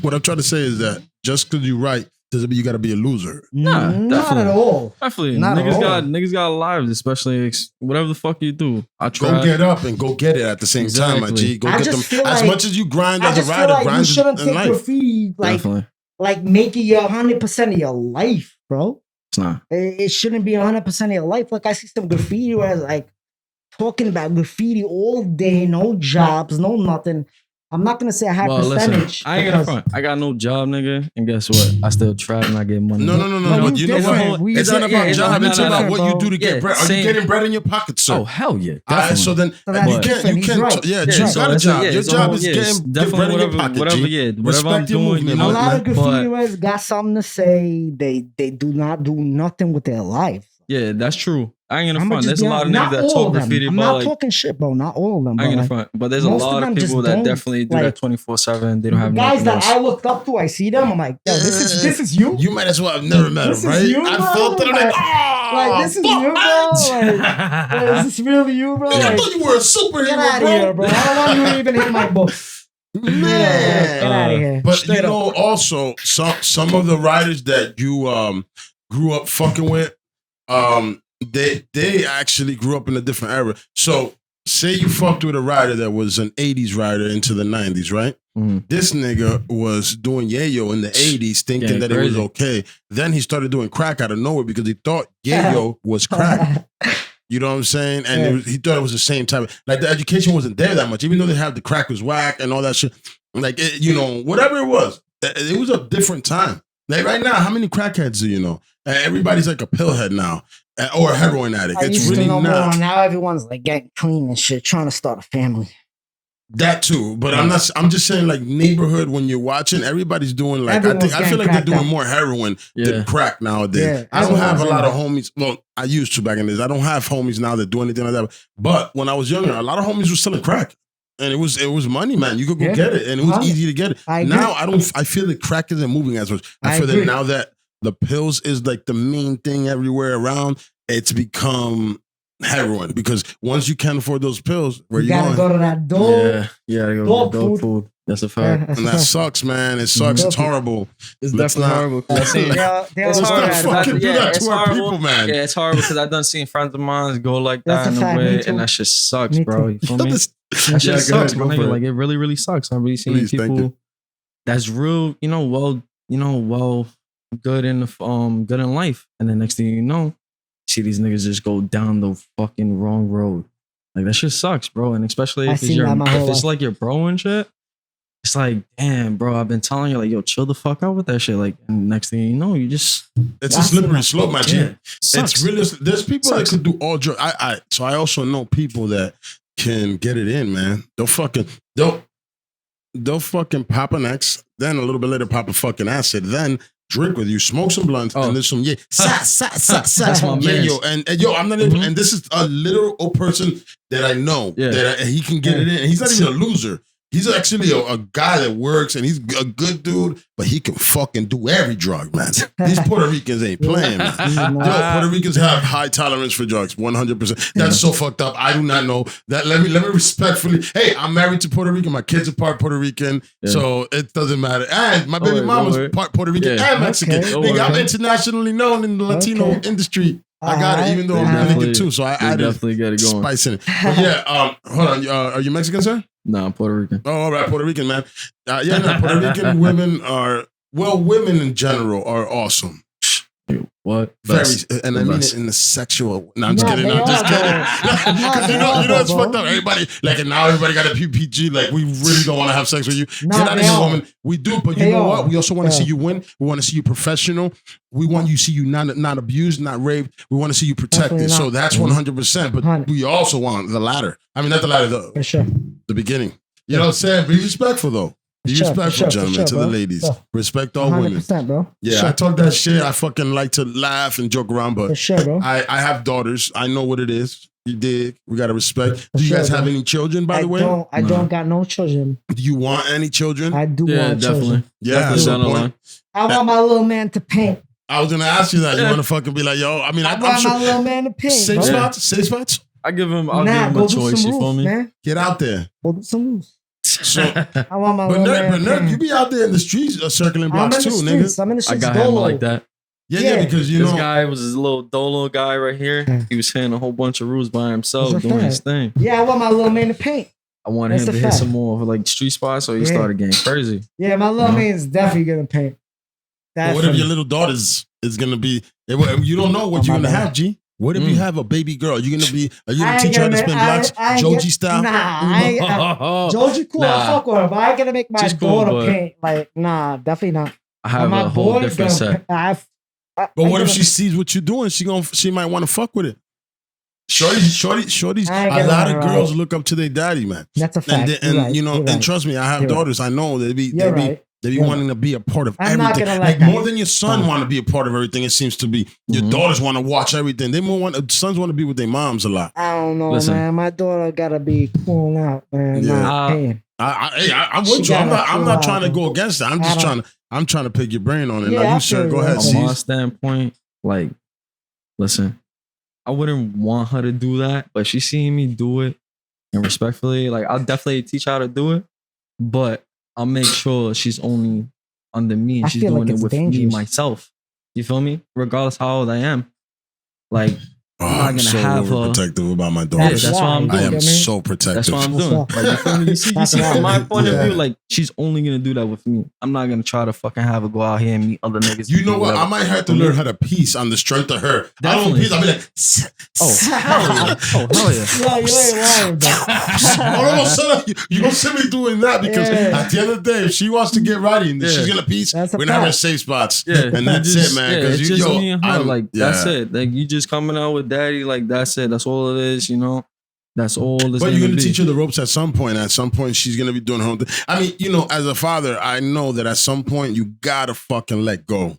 What I'm trying to say is that just because you write doesn't mean you got to be a loser. Nah, not at all. Definitely. Niggas got lives, especially whatever the fuck you do. I try. Go get up and go get it at the same time, my G. Go get them. As much as you grind as a writer, grind you shouldn't take life. graffiti like make it your 100% of your life, bro. It's not. It shouldn't be 100% of your life. Like I see some graffiti where it's like talking about graffiti all day, no jobs, no nothing. I'm not gonna say a high percentage. Listen, I ain't gonna front. I got no job, nigga, and guess what? I still try and I get money. No. But you know what? It's not about job. It's about what you do to get bread. Are you getting bread in your pocket, sir? Oh hell yeah! Definitely. So then you can't. Yeah, you got a job. Your job is getting bread in your pocket. Whatever I'm doing. A lot of graffiti writers got something to say. They do not do nothing with their life. Yeah, that's true. I ain't gonna front. There's a lot of niggas that talk graffiti. I'm not talking shit, bro. Not all of them. I ain't gonna front. But there's a lot of people that definitely do that 24/7. They don't have guys that I looked up to. I see them. I'm like, yo, this is you. You might as well have never met him, right? I felt it. Like, this is you, bro. Like, is this really you, bro? I thought you were a superhero, get out of here, bro. I don't want you to even hit my book. Man, get out of here. But you know, also some of the writers that you grew up fucking with, they actually grew up in a different era. So say you fucked with a writer that was an 80s writer into the 90s, right? Mm-hmm. This nigga was doing yayo in the 80s thinking that it was okay. Then he started doing crack out of nowhere because he thought yayo was crack. You know what I'm saying? And he thought it was the same type of, like the education wasn't there that much, even though they have the crack was whack and all that shit. Like, whatever it was a different time. Like right now, how many crackheads do you know? Everybody's like a pillhead now. Or a heroin addict. It's really not. Now everyone's like getting clean and shit, trying to start a family. That too, but I'm just saying, like neighborhood. When you're watching, everybody's doing like I feel like they're doing more heroin than crack nowadays. Yeah, I don't have a lot of homies. Well, I used to back in the days. I don't have homies now that do anything like that. But when I was younger, a lot of homies were selling crack. And it was money, man. You could go get it, and it was easy to get it. Now I feel that crack isn't moving as much. I feel that now that the pills is like the main thing everywhere around, it's become heroin, because once you can't afford those pills, where you gotta going? go to that door. Yeah, go to dog food. That's a fact. And that sucks, man. It sucks. It's horrible. It's Let's definitely not- horrible. 'Cause I seen, It's Let's hard. not fucking do that it's to our horrible. people, man. Yeah, it's horrible because I done seen friends of mine go like That's that a in a fact. Me way, too. and that shit sucks, Me bro. too. You feel me? This- That Yeah, shit go sucks, ahead, my go for nigga. it. Like it really, really sucks. I'm really seeing Please, thank you. people that's real, well good in the good in life, and then next thing you know, see these niggas just go down the fucking wrong road. Like that shit sucks, bro. And especially I if it's seen that my whole life. like your bro and shit. It's like, damn, bro, I've been telling you, like, yo, chill the fuck out with that shit. Like, and next thing you know, you just It's a slippery slope, my G. Yeah, sucks. It's really, there's people Sucks. that could do all drugs. So I also know people that can get it in, man. They'll fucking pop an X, then a little bit later pop a fucking acid, then drink with you, smoke some blunts, and there's some That's my yeah, man. yo, and yo, I'm not even, and this is a literal person that I know that he can get it in. And he's not even a loser. He's actually a guy that works and he's a good dude, but he can fucking do every drug, man. These Puerto Ricans ain't playing, man. Yo, Puerto Ricans have high tolerance for drugs, 100%. That's so fucked up. I do not know that. Let me respectfully. Hey, I'm married to Puerto Rican. My kids are part Puerto Rican, so it doesn't matter. And my baby mama's part Puerto Rican and Mexican. Okay. Nigga, I'm internationally known in the Latino industry. I got it, even though I'm Dominican too. So I added definitely get it going. spice in it. But yeah, hold on. Are you Mexican, sir? Nah, I'm Puerto Rican. Oh, all right, Puerto Rican, man. Puerto Rican women women in general are awesome. What? Very, Best. and I mean it in the sexual. No, I'm just No, kidding. they No, I'm just are, kidding. bro. Because they you know are, it's bro. fucked up. Everybody, like, and now everybody got a PPG. Like, we really don't want to have sex with you. No, You're not they even a are. woman. We do, but you They know are. what? We also want to Yeah. see you win. We want to see you professional. We want you to see you not abused, not raped. We want to see you protected. Definitely So not. that's 100%. But 100. we also want the latter. I mean, not the latter, For sure. the beginning. You know what I'm saying? Be respectful, though. Be For sure, for respectful, sure, for gentlemen, sure, to the bro. ladies. For Respect all women. 100%, bro. Yeah, Sure. I talk that shit. I fucking like to laugh and joke around, For but sure, bro. I have daughters. I know what it is. You dig? We gotta respect. For Do you sure, guys have bro. any children, by the way? I don't got no children. Do you want any children? I do Yeah, want definitely. children. Yeah, Definitely that's down the the point. line. I want my little man to paint. I was gonna ask you that. You Yeah. want to fucking be like, yo? I mean, I I'm want my sure. little man to paint. Safe bro. spots. Safe spots. I'll give him Nah, a go do choice. some You feel roofs, me? man. Get out there. Go do some roofs. So, I want my but little Nerk, man to paint. you be out there in the streets, circling I'm in blocks the too, streets. nigga. I'm in the I streets. got him dolo. like that. Yeah, Yeah. because you This know. guy was his little dolo guy right here. He was hitting a whole bunch of rules by himself, That's a doing his fact. thing. Yeah, I want my little man to paint. I wanted That's him a to hit fact. some more of like street spots, so he Yeah. started getting crazy. Yeah, my little man is definitely gonna paint. But That's what if your little daughter's is gonna be? You don't know what Oh, you're my gonna bad. have, G. What if you have a baby girl? Are you gonna I ain't teach her how to gonna- spin I- blocks, I ain't Joji get- style? Nah, I ain't- Joji cool, I Nah. fuck with her, but I ain't gonna make my She's cool, daughter but- paint. Like, nah, definitely not. I have my a whole boy's different set. But what if she sees what you're doing? She might want to fuck with it. Shorty's. I ain't A gonna lot lie, of right. girls look up to their daddy, man. That's a fact. And You're right, you know, you're and right. trust me, I have You're right. daughters. I know they be You're right. You're wanting to be a part of I'm not everything. gonna Like let that- more than your son want to be a part of everything. It seems to be your daughters want to watch everything. They more want sons want to be with their moms a lot. I don't know, Listen. man. My daughter gotta be cooling out, man. Yeah. Not paying. I'm She with you. I'm gotta not chill trying to out, go against it. I'm trying to pick your brain on it. Yeah, Now I you, sir, feel go you. ahead. From From my C's. standpoint, like, listen, I wouldn't want her to do that, but she's seeing me do it, and respectfully, like, I'll definitely teach her how to do it, but I'll make sure she's only under me and I she's feel doing like it it's with me dangerous. myself. You feel me? Regardless how old I am, like, Oh, I'm not I'm gonna so have overprotective about my That's daughters. that's what I'm why, doing. I you am know what I mean? so protective. that's what I'm What's doing. up? Like, you feel me? You see That's from my why. point of Yeah. view, like, she's only gonna do that with me. I'm not gonna try to fucking have her go out here and meet other niggas. You know what? Whatever. I might have to learn how to piece on the strength of her. I don't Definitely. piece. I'll be like, Oh, hell yeah. Oh, hell yeah. Yeah, you ain't lying, bro. all of a sudden, you don't see me doing that because Yeah. at the end of the day, if she wants to get ready and she's gonna piece, That's a we're gonna have her fact. safe spots. Yeah, And you that's just- it, man. Yeah, Because it's you, just yo, me and her. I'm- Like, yeah. that's it. Like, you just coming out with daddy. Like, that's it. That's all it is. You know, that's all it's But you're gonna gonna be. teach her the ropes at some point. At some point, she's gonna be doing her own thing. I mean, you know, as a father, I know that at some point you gotta fucking let go.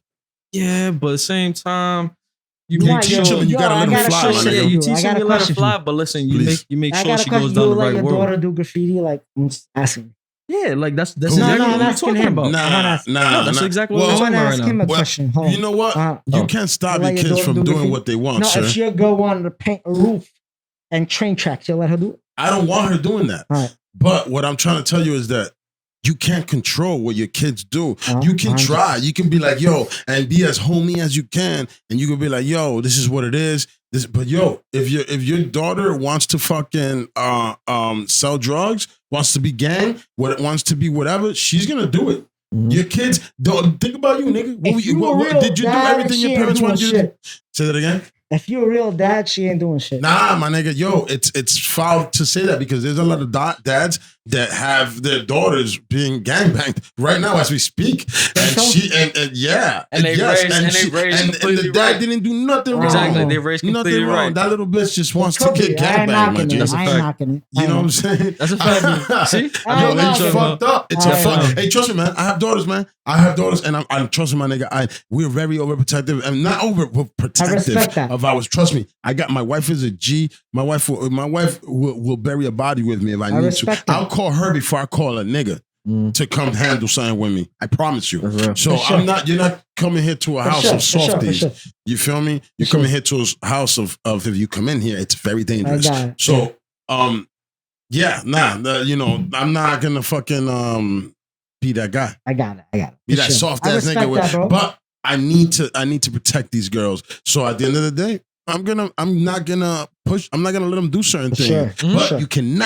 Yeah, but at the same time, you You make might sure. teach 'em and you gotta I let 'em got a fly, question my Yeah, nigga. for you I teach got her, a you let her question for fly. But listen, you Please. make I sure got a she question. goes Do you down the let right your road. daughter do graffiti? Like, I'm just asking. Yeah, like that's No, exactly no, what I'm we're asking talking him. about. Nah, No, that's exactly what I we're well, want talking to about ask right him now. a question. Hold you on. know what? You can't stop let your your kids daughter from do doing graffiti? what they want, No, sir. if your girl wanted to paint a roof and train tracks, you'll let her do it? I don't want her doing that. All right. But what I'm trying to tell you is that you can't control what your kids do. Uh-huh. You can try. You can be like, yo, and be as homey as you can. And you can be like, yo, this is what it is. But yo, if your daughter wants to fucking sell drugs, wants to be gang, wants to be whatever, she's gonna do it. Mm-hmm. Your kids don't think about you, nigga. What did you do everything your parents wanted you to do? Say that again. If you're a real dad, she ain't doing shit. Nah, my nigga, yo, it's foul to say that because there's a lot of dads that have their daughters being gangbanged right now as we speak, and the dad didn't do nothing wrong. Exactly, they raised completely nothing wrong. Right. That little bitch just wants to get gangbanged. That's a fact. You know what I'm saying? That's a fact. See, it's fucked up. It's a fuck. Hey, trust me, man. I have daughters, man. And I'm trusting my nigga. We're very overprotective and not overprotective of ours. Trust me, I got my wife is a G. My wife will bury a body with me if I need to. I'll call her before I call a nigga to come handle something with me. I promise you. So you're not coming here to a house of softies. You feel me? You're coming here to a house of if you come in here, it's very dangerous. So I'm not gonna fucking be that guy. I got it. Be that soft ass nigga. But I need to protect these girls. So at the end of the day, I'm not gonna let them do certain things. But you can't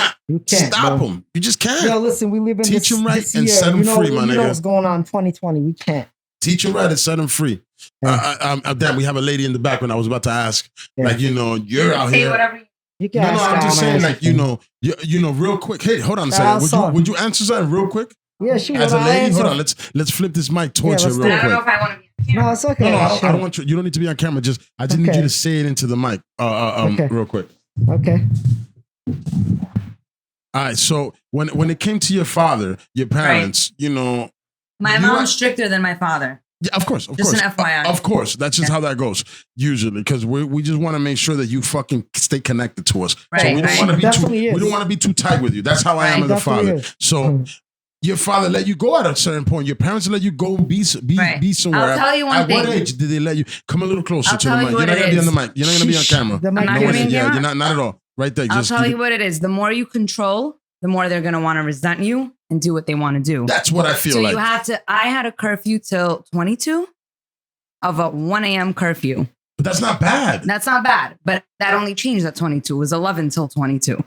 stop them. You just can't. Yo, listen, we live in teach them right this and year. set them free, my nigga. You know what's going on in 2020. We can't. Teach them right and set them free. Damn, we have a lady in the back when I was about to ask, like, you're out here. Whatever. You can I'm just saying, like, real quick. Hey, hold on a second. Would you answer something real quick? Yeah, she as a lady. Hold on, let's flip this mic towards her real quick. I don't know if I want to be on camera. No, it's okay. No, I don't want you. You don't need to be on camera. I just need you to say it into the mic. Real quick. Okay. All right. So when it came to your father, your parents, my mom's stricter than my father. Yeah, of course. Just an FYI. Of course. That's just how that goes, usually, because we just want to make sure that you fucking stay connected to us. Right, so we don't want to be we don't want to be too tight with you. That's how I am as a father. So your father let you go at a certain point. Your parents let you go and be somewhere. I'll tell you one thing. At what age did they let you come a little closer to the mic? You're not gonna be on the mic. You're not gonna be on camera. I'm not gonna be on camera? You're not at all. Right there. I'll tell you what it is. The more you control, the more they're gonna want to resent you and do what they want to do. That's what I feel like. So I had a curfew till 22 of a 1 a.m. curfew. But that's not bad. That's not bad. But that only changed at 22. It was 11 till 22.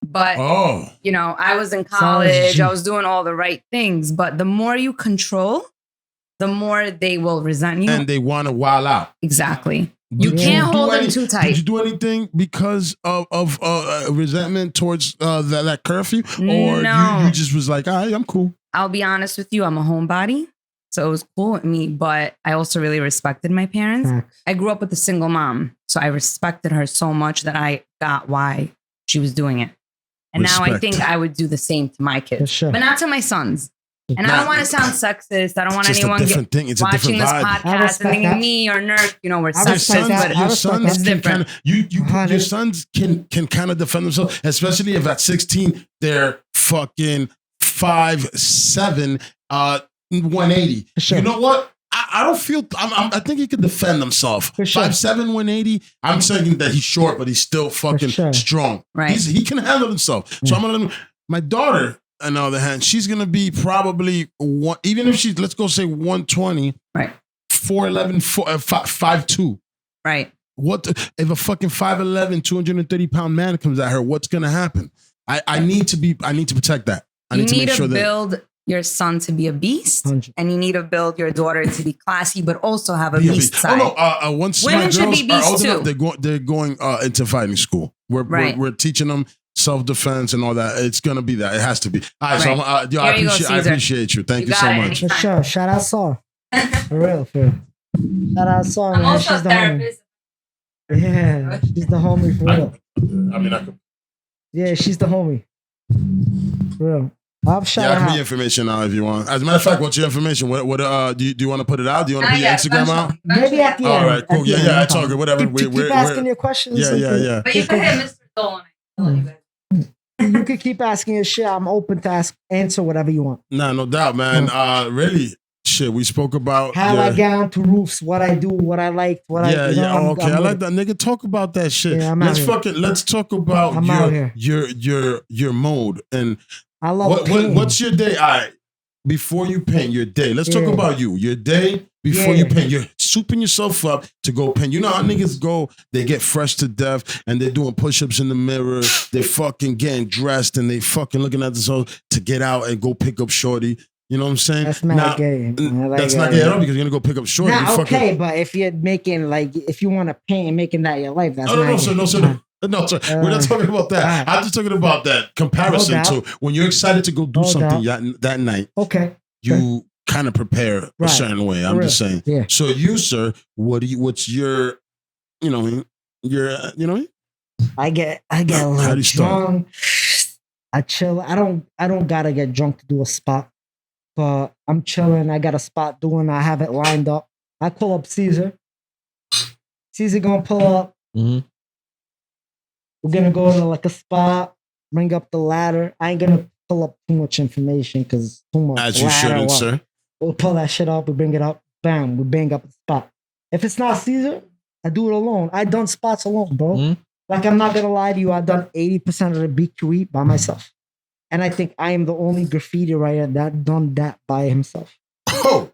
But, I was in college. I was doing all the right things. But the more you control, the more they will resent you. And they want to wild out. Exactly. You can't hold them too tight. Did you do anything because of resentment towards that curfew? Or you just was like, all right, I'm cool? I'll be honest with you. I'm a homebody. So it was cool with me. But I also really respected my parents. I grew up with a single mom. So I respected her so much that I got why she was doing it. And now I think I would do the same to my kids, but not to my sons. And I don't want to sound sexist. I don't want anyone watching this podcast and thinking me or Nerk, we're sexist. But your sons it's different. Your sons can kind of defend themselves, especially if at 16 they're fucking 5'7", 180. You know what? I don't feel. I think he can defend himself. 5'7", 180. I'm saying that he's short, but he's still fucking strong. Right. He can handle himself. So I'm gonna. My daughter, on the other hand, she's gonna be probably even if she's, let's go say 120. Right. 4'11", 5'2". Right. What if a fucking 5'11", 230-pound man comes at her? What's gonna happen? I need to protect that. I need to make sure that build your son to be a beast, 100. And you need to build your daughter to be classy, but also have a beast side. Once women should be beasts too. They're going into fighting school. We're teaching them self-defense and all that. It's gonna be that. It has to be. All right. So I appreciate you. Thank you so much. For sure. Shout out Saw. For real. Shout out Saw. I'm also a therapist. Yeah, she's the homie for real. Yeah, she's the homie. For real. I can be information now if you want. As a matter of fact, what's your information? What do you want to put it out? Do you want to put your Instagram out? Maybe at the end. All right, cool. Yeah, it's all good. Whatever. Keep asking your questions. Yeah. But you can hit Mr. Dolan. You could keep asking your shit. I'm open to answer whatever you want. Nah, no doubt, man. Really, shit. We spoke about how I get onto roofs, what I do, what I like, what I. Okay, I like that, nigga. Talk about that shit. Yeah, let's talk about your mode and. I love painting. What's your day? All right. Before you paint your day, let's talk about you. Your day before you paint. You're souping yourself up to go paint. You know how niggas go, they get fresh to death and they're doing push-ups in the mirror. They're fucking getting dressed and they fucking looking at this whole to get out and go pick up shorty. You know what I'm saying? That's not gay. That's not gay at all because you're gonna go pick up shorty. Nah, okay, but if you're making if you want to paint and making that your life, that's no, sir. No, sir. We're not talking about that. I'm just talking about that comparison to when you're excited to go do something that night. Okay. You kind of prepare a certain way. I'm just saying. Yeah. So you, sir, what's your, I get a little drunk. I chill. I don't gotta get drunk to do a spot. But I'm chilling. I got a spot doing. I have it lined up. I call up Cser. Cser gonna pull up. Mm-hmm. We're gonna go to like a spot, bring up the ladder. I ain't gonna pull up too much information because too much. As you shouldn't, sir. We'll pull that shit up, we bring it up, bam, we bang up the spot. If it's not Cser, I do it alone. I done spots alone, bro. Mm-hmm. Like I'm not gonna lie to you, I've done 80% of the BQE by myself. And I think I am the only graffiti writer that done that by himself. Oh.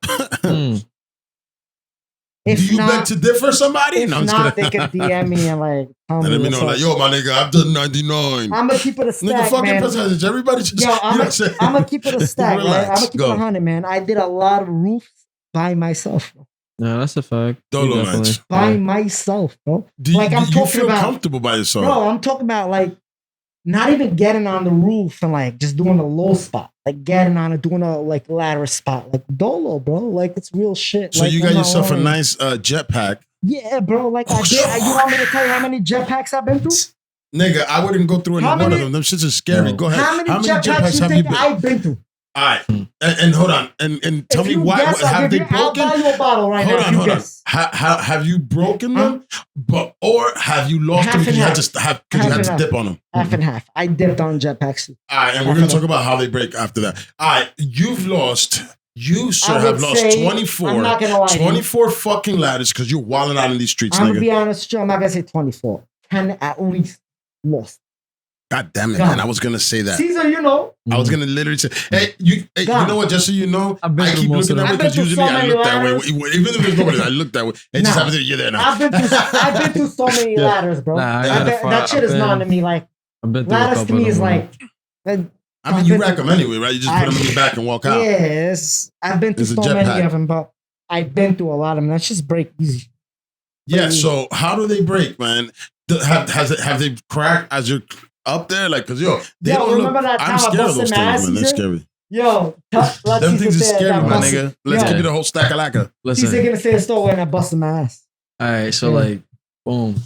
If do you not, beg to differ somebody? If not, they can DM me and like tell me. Let me know, like, yo, my nigga, I've done 99. I'm gonna keep it a stack, nigga, fucking man. percentage. Everybody just, I'm gonna keep it a stack, right? I'm gonna keep it 100, man. I did a lot of roofs by myself, bro. No, that's a fact. Dolo nights. By myself, bro. Do you feel comfortable by yourself? Bro, I'm talking about like not even getting on the roof and like just doing a low spot. Like getting on it, doing a like ladder spot. Like Dolo, bro. Like it's real shit. So like, you got yourself a nice jetpack. Yeah, bro. Like I did. You want me to tell you how many jetpacks I've been through? Nigga, I wouldn't go through any one of them. Them shits are scary. Go ahead. How many jetpacks you think I've been through? All right, and hold on, and tell me why have they broken? I'll buy you a bottle right now. Hold on. Have you broken them, or have you lost them because you had to dip on them? Half and half. I dipped on jetpacks. All right, and we're gonna talk about how they break after that. All right, you've lost. You, sir, have lost 24 fucking ladders because you're wilding out in these streets, I'm nigga. gonna be honest with you. I'm not gonna say 24. 10 at least lost. God damn it, man. I was going to say that. Cser, you know. I was going to literally say, hey, you know what? Just so you know, I keep looking that way because usually I look that way. Even if there's nobody, I look that way. It just happens that you're there now. I've been through so many ladders, bro. That shit is not to me. Like, ladders to me is like... I mean, you rack them anyway, right? You just put them in your back and walk out. Yes. I've been through so many of them, but I've been through a lot of them. That's just break easy. Yeah, so how do they break, man? Have they cracked as you're... up there, like, cause they don't remember look. That time I'm scared of those things, man. They're scary. Yo, them things are scary, my nigga. Let's give you the whole stack of lacquer. He's gonna say a story and I busted my ass. All right, so like, boom.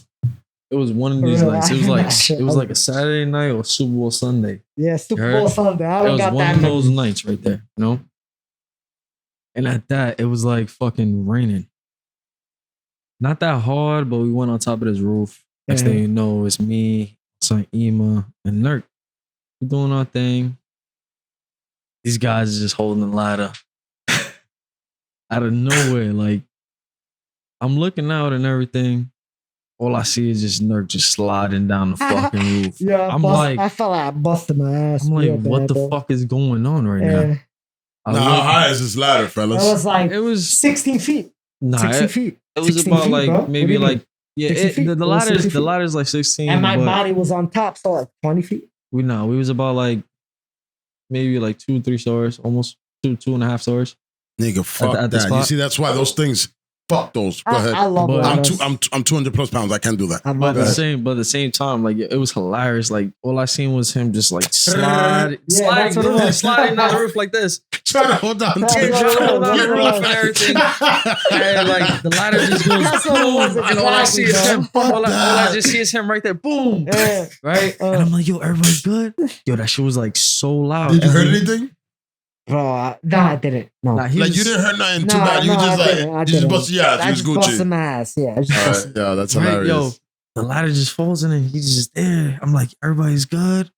It was one of these nights. It was like a Saturday night or Super Bowl Sunday. Yeah, Super Bowl Sunday. I don't got that. It was one of those nights right there, you know. And at that, it was like fucking raining. Not that hard, but we went on top of this roof. Next thing you know, it's me, son Ema, and Nerk. We're doing our thing. These guys are just holding the ladder. Out of nowhere, like, I'm looking out and everything. All I see is just Nerk just sliding down the fucking roof. Yeah, I felt like I busted my ass. I'm like, what the fuck is going on right now? How high is this ladder, fellas? It was 16 feet. Nah, 16 feet. It was about like bro. maybe like the ladder's like 16. And my body was on top, so like 20 feet. We was about like maybe like 2-3 stories, almost 2.5 stories. Nigga, fuck that. You see, that's why those things. Fuck those. Go ahead. I love I'm 200 plus pounds. I can't do that. But at the same time, like it was hilarious. Like all I seen was him just like sliding down the roof like this, trying to hold on to the roof and everything. And like the ladder just goes boom, and all I see is him. All I just see is him right there, boom, right. And I'm like, yo, everybody's good. Yo, that shit was like so loud. Did you hear anything? Bro, I didn't. No. Like you didn't hurt nothing too bad. You just busted your ass. I just busted my ass. Yeah. Yeah, that's hilarious. Yo, the ladder just falls in and he's just there. I'm like, everybody's good.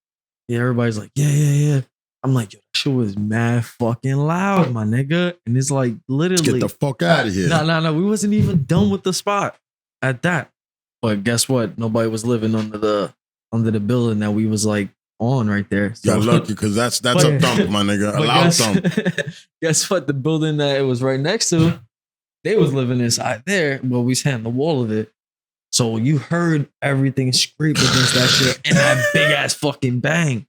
Yeah, everybody's like, yeah. I'm like, yo, that shit was mad fucking loud, my nigga. And it's like literally. Let's get the fuck out of here. No. We wasn't even done with the spot at that. But guess what? Nobody was living under the building that we was like on right there. Got lucky because that's a thump, my nigga. A loud thump. Guess what? The building that it was right next to, they was living inside there. Well, we was hitting the wall of it. So you heard everything scrape against that shit and that big ass fucking bang.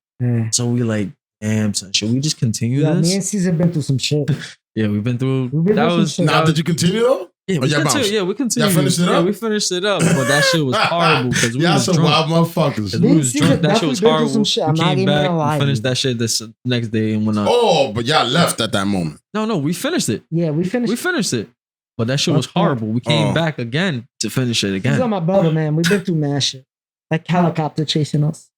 So we like, damn, son, should we just continue this? Me and Cesar been through some shit. Yeah, we've been through. Did you continue though? Yeah, we continued. Yeah, we continued. Y'all finished it up? Yeah, we finished it up. But that shit was horrible because we was drunk. Wild motherfuckers. We was drunk. That shit was horrible. We came back, we finished that shit this next day and went up. Oh, but y'all left at that moment. No, we finished it. Yeah, we finished it. But that shit was horrible. We came back again to finish it again. He's on my brother, man. We've been through mad shit. Like helicopter chasing us.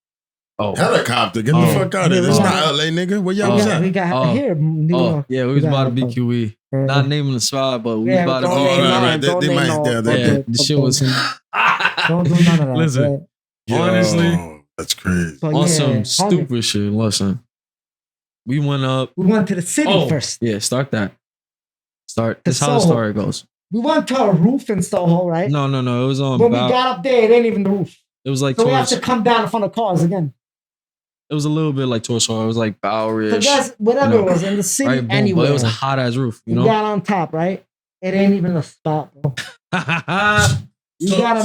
Oh, helicopter! Get the fuck out of here! This is not LA, nigga. Where y'all was at? We got here. New York. Yeah, we was about to BQE. Not naming the spot, but we was about to BQE. They might. Yeah, the shit was. Don't do none of that. Listen, honestly, that's crazy. On some stupid shit. Listen, we went up. We went to the city first. Yeah, start that. This is how the story goes. We went to a roof in Soho, right? No. It was on. When we got up there, it ain't even the roof. It was like so we have to come down in front of cars again. It was a little bit like Torso. It was like Bowery-ish. So whatever it was in the city, right, anywhere. But it was a hot ass roof. You know, got on top, right? It ain't even a spot, bro. Y'all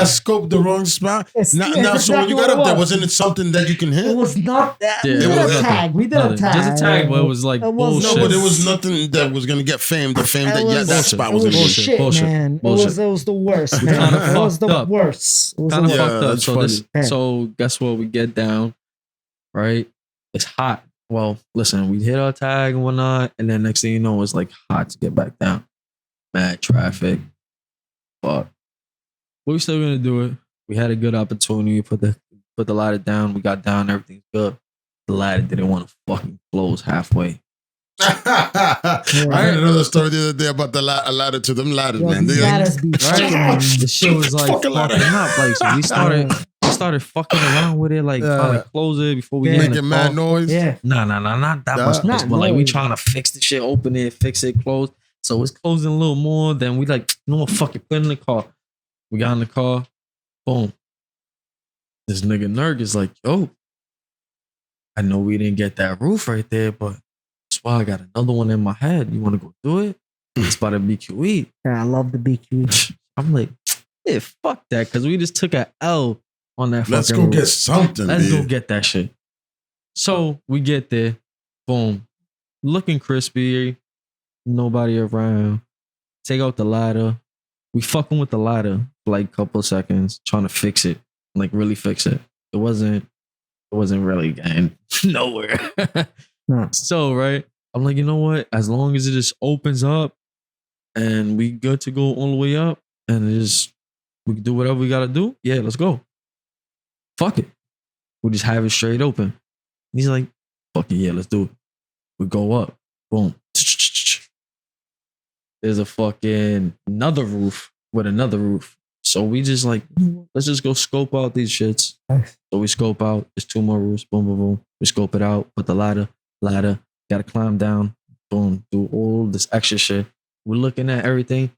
scoped the wrong spot. Now, so when you got up there, wasn't it something that you can hit? It was not that. Yeah, we did a tag. We did a tag. Just a tag, but it was like bullshit. No, but it was nothing that was gonna get famed. The fame that spot was gonna get shit, bullshit. Man. Bullshit. It was the worst, man. It was the worst. It was kind of fucked up. So guess what? We get down, right? It's hot. Well, listen, we hit our tag and whatnot, and then next thing you know, it's like hot to get back down. Mad traffic. Fuck. But we still gonna do it. We had a good opportunity. Put the ladder down. We got down. Everything's good. The ladder didn't want to fucking close halfway. I heard another story the other day about the ladder to them ladders, man. The shit was like fucking up. Like so we started fucking around with it, like trying to close it before we making mad noise. Yeah. Nah, not that much noise. But like we trying to fix the shit, open it, fix it, close. So it's closing a little more. Then we like, you know what, fuck it, put it in the car. We got in the car, boom. This nigga Nerk is like, yo, I know we didn't get that roof right there, but that's why I got another one in my head. You want to go do it? It's about a BQE. Yeah, I love the BQE. I'm like, yeah, fuck that, because we just took a L on that Let's fucking go roof. get something. Let's go get that shit. So we get there, boom, looking crispy, nobody around. Take out the ladder. We fucking with the ladder for like a couple of seconds, trying to fix it, like really fix it. It wasn't really getting nowhere. So, right, I'm like, you know what? As long as it just opens up and we good to go all the way up and we can do whatever we gotta do, yeah, let's go. Fuck it. We just have it straight open. And he's like, fuck it, yeah, let's do it. We go up. Boom. There's a fucking another roof with another roof. So we just like, let's just go scope out these shits. So we scope out. There's 2 more roofs. Boom, boom, boom. We scope it out. Put the ladder. Gotta climb down. Boom. Do all this extra shit. We're looking at everything.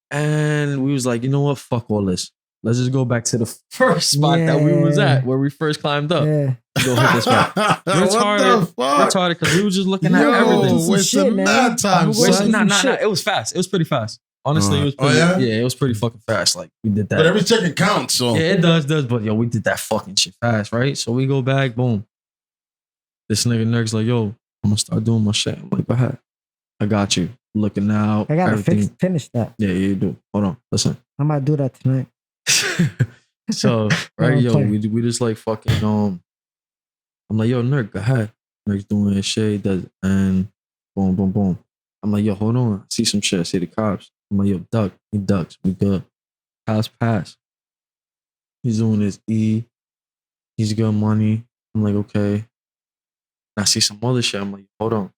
And we was like, you know what? Fuck all this. Let's just go back to the first spot that we was at, where we first climbed up. Yeah. Go hit this spot. Retarded, because we were just looking at everything. Wasting mad time. Nah. It was fast. It was pretty fast. Honestly, it was pretty, it was pretty fucking fast. Like, we did that. But every second counts, so. Yeah, it does. But, yo, we did that fucking shit fast, right? So we go back, boom. This nigga Nerk's like, yo, I'm gonna start doing my shit. I'm like, go ahead. I got you. Looking out. I gotta finish that. Yeah, you do. Hold on. Listen. I might do that tonight. So, right, yo, we just like fucking, I'm like, yo, Nerk, go ahead. Nerk's doing his shit, he does it, and boom, boom, boom. I'm like, yo, hold on. I see some shit. I see the cops. I'm like, yo, duck. He ducks. We good. Cops pass. He's doing his E. He's got money. I'm like, okay. And I see some other shit. I'm like, hold on.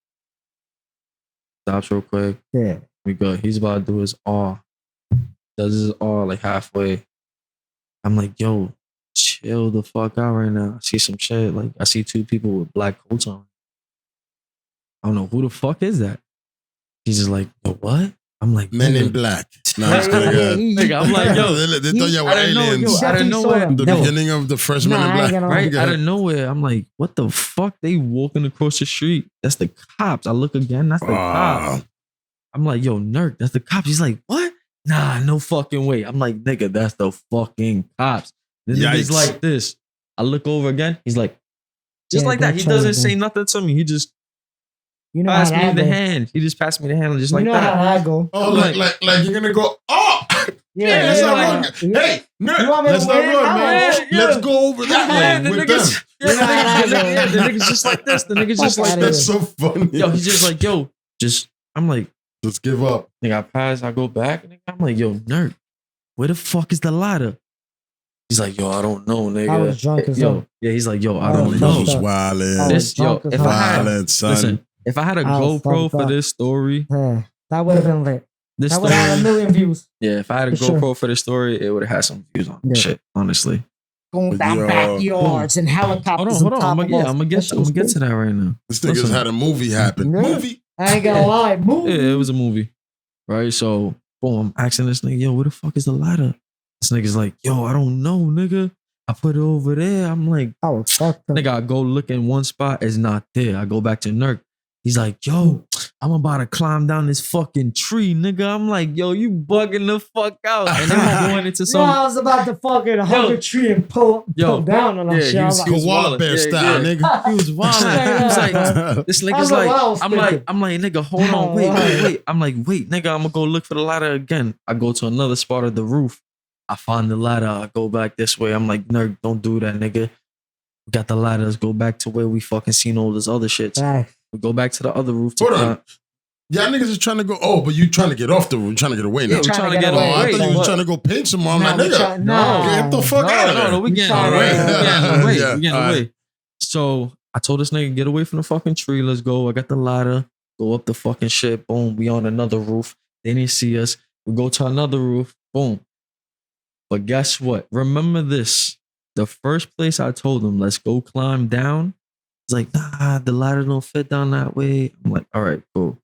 Stops real quick. Yeah. We good. He's about to do his R. Does his R like halfway. I'm like, yo, chill the fuck out right now. I see some shit. Like, I see 2 people with black coats on. I don't know who the fuck is that. He's just like, yo, what? I'm like, Men in nigga. Black. No, it's gonna get. Nigga, I'm like, yo, They thought y'all were I didn't know, aliens. yo, I didn't know where. The No. beginning of the first Men Nah, in I ain't Black. gonna lie. Right Go out ahead. of nowhere, I'm like, what the fuck? They walking across the street. That's the cops. I look again. That's the cops. I'm like, yo, Nerk, that's the cops. He's like, what? Nah, no fucking way. I'm like, nigga, that's the fucking cops. The nigga's Yikes. like this. I look over again. He's like, just Yeah, like that. don't He show doesn't it, say man. nothing to me. He just You know how passed me that the go. hand. He just passed me the hand just You like know that. how that go. Oh, like you're gonna go. Oh, Yeah, let's yeah, not yeah. run. Hey, Nerk, You want me to let's not win? run, I man. will. Let's go over that Yeah, way the with them. niggas, the nigga's just like this. The nigga's just Fuck like outta this. That's so funny. Yo, he's just like, yo, just, I'm like, Just give up. nigga, I pass, I go back. Nigga, I'm like, yo, Nerk, where the fuck is the ladder? He's like, yo, I don't know, nigga. I was drunk as Yo, hell. yeah, he's like, yo, I I don't was know. fucked was up. wildin'. I was This, yo, drunk as if I had, Violent, son. listen, if I had a I was GoPro fucked for up. this story, Yeah, that would have been lit. this That would have had a story, million views. yeah, if I had a For sure. GoPro for this story, it would have had some views on Yeah. shit, honestly. Going But down yo, backyards and helicopters. Hold on, top I'm of gonna, us. I'm gonna That shit was get crazy. to that right now. This nigga's Listen. had a movie happen. Yeah. Movie? I ain't gonna lie. Move. Yeah, it was a movie, right? So, boom, I'm asking this nigga, yo, where the fuck is the ladder? This nigga's like, yo, I don't know, nigga. I put it over there. I'm like, I was fucked up. nigga, I go look in one spot, it's not there. I go back to Nerk. He's like, yo, I'm about to climb down this fucking tree, nigga. I'm like, yo, you bugging the fuck out. And then we're going into Yo, some. I was about to fucking hug a tree and pull down on that shit. he I was, was he was Koala wildin'. bear Yeah, style, yeah. nigga. He was wild. He was like, this nigga's That's what like, I was thinking. I'm like, nigga, hold on, wait. I'm like, wait, nigga, I'm gonna go look for the ladder again. I go to another spot of the roof. I find the ladder. I go back this way. I'm like, Nerk, don't do that, nigga. We got the ladders. Go back to where we fucking seen all this other shit. Right. We go back to the other roof. To Hold on. climb. Y'all niggas is trying to go. Oh, but you trying to get off the roof. You trying to get away now. Yeah, we're trying to get Oh, away. I thought you was But- trying to go paint some more. I'm Nah, like, we nigga, try- nah. get the fuck out of there. No, we getting All away. right. We getting away. Yeah, We getting all right. away. So I told this nigga, get away from the fucking tree. Let's go. I got the ladder. Go up the fucking shit. Boom. We on another roof. They didn't see us. We go to another roof. Boom. But guess what? Remember this. The first place I told him, let's go climb down. He's like, nah, the ladder don't fit down that way. I'm like, all right, cool.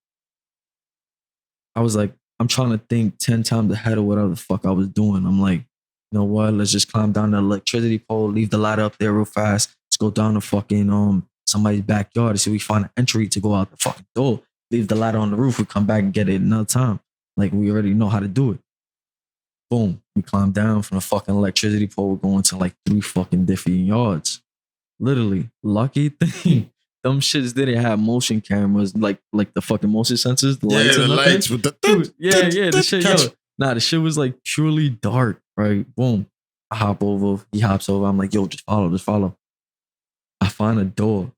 I was like, I'm trying to think 10 times ahead of whatever the fuck I was doing. I'm like, you know what? Let's just climb down the electricity pole, leave the ladder up there real fast. Let's go down to fucking somebody's backyard and see if we find an entry to go out the fucking door. Leave the ladder on the roof. We come back and get it another time. Like we already know how to do it. Boom. We climb down from the fucking electricity pole, going to like 3 fucking different yards. Literally. Lucky thing. Them shits didn't have motion cameras, like the fucking motion sensors, the Yeah, lights the and nothing. lights with the. Yeah, the shit, Catch- yo. Nah, the shit was like purely dark, right? Boom. I hop over, he hops over. I'm like, yo, just follow. I find a door.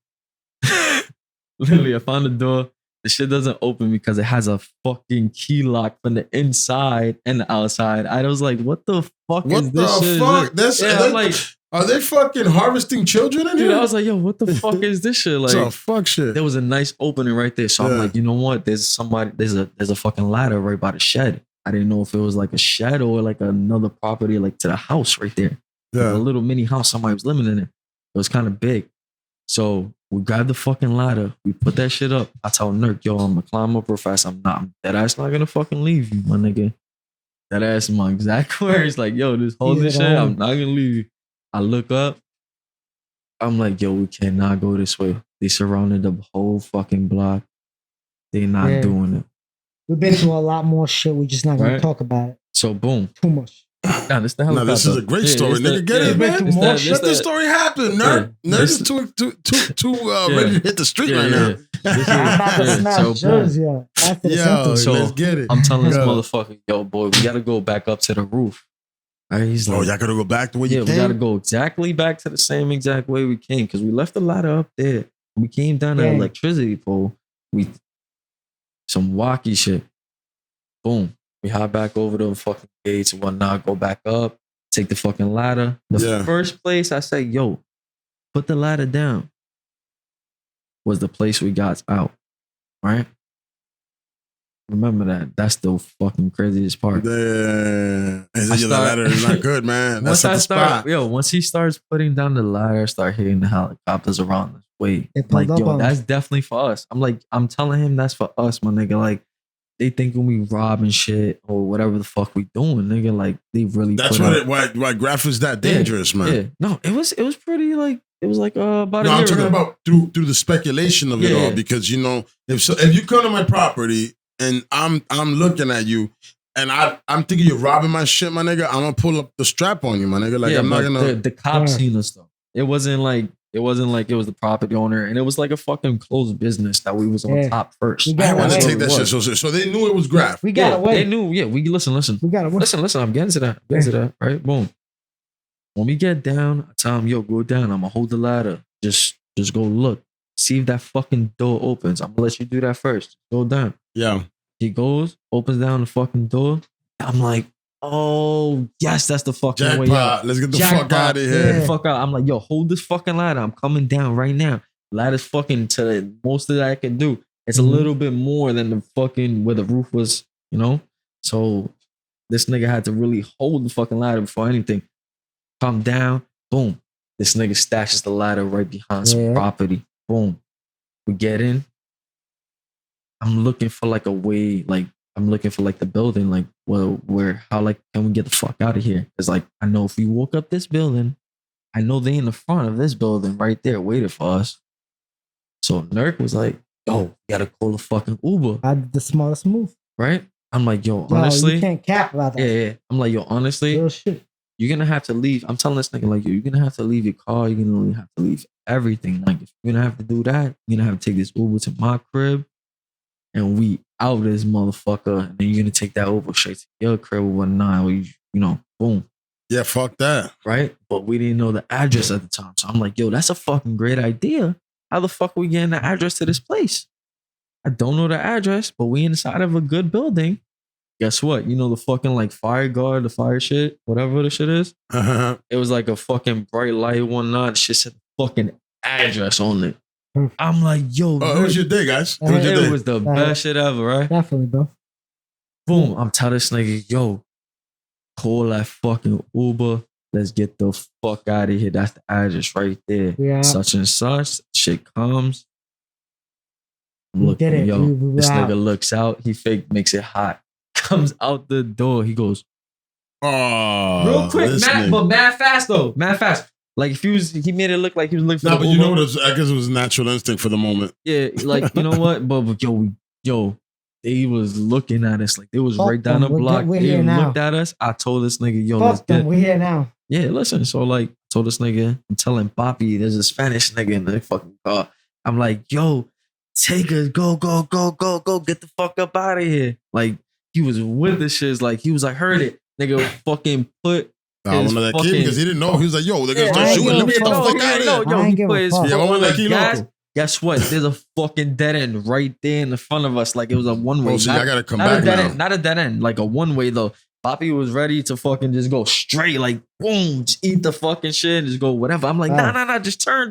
Literally, I find a door. The shit doesn't open because it has a fucking key lock from the inside and the outside. I was like, what the fuck is What this the shit? fuck? That's Yeah, I'm like, are they fucking harvesting children in dude, here? I was like, yo, what the fuck is this shit? Like, So fuck shit. there was a nice opening right there. So I'm Yeah. like, you know what? There's a fucking ladder right by the shed. I didn't know if it was like a shed or like another property, like to the house right there. Like a Yeah. little mini house somebody was living in it. It was kind of big. So we grabbed the fucking ladder. We put that shit up. I told Nerk, yo, I'm gonna climb up real fast. I'm that ass not gonna fucking leave you, my nigga. That ass is my exact words. Like, yo, this whole Leave this it shit, on. I'm not gonna leave you. I look up. I'm like, yo, we cannot go this way. They surrounded the whole fucking block. They're not Yeah. doing it. We've been through a lot more shit. We're just not gonna Right. talk about it So boom. too much. Nah, this the No, helicopter. this is a great story, it's nigga. Get it, yeah, man. it's It's more that- shit. Let the story happen, Nerk. Yeah. Nerk This- is too ready to hit the street right now. This is- I'm about to yeah, snap so boom. Jersey after the Yo, sentence. So, let's get it. I'm telling this Yo. motherfucker, yo, boy, we gotta go back up to the roof. All right, he's Oh, like, y'all gotta go back the way yeah, you we gotta came. go exactly back to the same exact way we came because we left the ladder up there. We came down the Yeah. electricity pole. We some wacky shit. Boom. We hop back over the fucking gates and whatnot. Go back up. Take the fucking ladder. The Yeah. first place I say, yo, put the ladder down, was the place we got out. Right? Remember that. That's the fucking craziest part. Yeah. And I then the start- ladder is not good, man. That's Once not I the start, spot. once he starts putting down the ladder, start hitting the helicopters around the way. They pulled Like, up yo, on that's definitely for us. I'm telling him that's for us, my nigga. Like, they thinking we robbing shit or whatever the fuck we doing, nigga. Like they really. That's why graff is that dangerous, man. Yeah, no, it was pretty like it was like about a year. I'm talking about through the speculation of it all, because you know if you come to my property and I'm looking at you and I'm thinking you're robbing my shit, my nigga, I'm gonna pull up the strap on you, my nigga. Like I'm not gonna. The cops seen us though. It wasn't like it was the property owner, and it was like a fucking closed business that we was on top first. I want to take that shit. So they knew it was graff. We got away. They knew. Yeah, we listen. We got away. Listen. I'm getting to that. Right, boom. When we get down, I tell him, yo, go down. I'm gonna hold the ladder. Just go look. See if that fucking door opens. I'm gonna let you do that first. Go down. Yeah. He goes, opens down the fucking door. I'm like, oh, yes, that's the fucking Jackpot. way out. Let's get the fuck out of here. Get the fuck out. I'm like, yo, hold this fucking ladder. I'm coming down right now. Ladder's fucking to the most of that I can do. It's a little bit more than the fucking where the roof was, you know? So this nigga had to really hold the fucking ladder before anything. Come down, boom. This nigga stashes the ladder right behind some property. Boom. We get in. I'm looking for like a way, like I'm looking for like the building, like, well, how like can we get the fuck out of here? Because like I know if we walk up this building, I know they in the front of this building right there waiting for us. So Nerk was like, yo, we gotta call a fucking Uber. I did the smartest move. Right? I'm like, yo, honestly. You can't cap about that. Yeah. I'm like, yo, honestly, real shit. You're gonna have to leave. I'm telling this nigga, like, you're gonna have to leave your car. You're gonna have to leave everything. Like, if you're gonna have to do that, you're gonna have to take this Uber to my crib and we out this motherfucker. And then you're gonna take that Uber straight to your crib with 1-9. You know, boom. Yeah, fuck that. Right? But we didn't know the address at the time. So I'm like, yo, that's a fucking great idea. How the fuck we getting the address to this place? I don't know the address, but we inside of a good building. Guess what? You know the fucking like fire guard, the fire shit, whatever the shit is? It was like a fucking bright light, 1-9. Shit said fucking address on it. I'm like, yo. Oh, it was your day, guys. It was the best shit ever, right? Definitely, bro. Boom. I'm telling this nigga, yo, call that fucking Uber. Let's get the fuck out of here. That's the address right there. Yeah. Such and such. Shit comes. I'm looking, yo, this nigga looks out. He makes it hot. Comes out the door. He goes, oh, real quick, but mad fast though. Mad fast. Like if he made it look like he was looking for but you know what? I guess it was natural instinct for the moment. Yeah, like you know what? But yo, they was looking at us like they was right down the block. They looked at us. I told this nigga, yo, let's get. We're here now. Yeah, listen. So like, told this nigga, I'm telling Papi, there's a Spanish nigga in the fucking car. I'm like, yo, take us, go, get the fuck up out of here. Like. He was with the shit. Like he was like, heard it. Nigga fucking put his fucking... because he didn't know. He was like, yo, they're gonna start shooting. Let me get the fuck out of here. Yo, he put his gas. Guess what? There's a fucking dead end right there in the front of us. Like it was a one-way. So I gotta come back now. Not a dead end. Like a one-way though. Papi was ready to fucking just go straight. Like boom, just eat the fucking shit and just go whatever. I'm like, nah, just turn.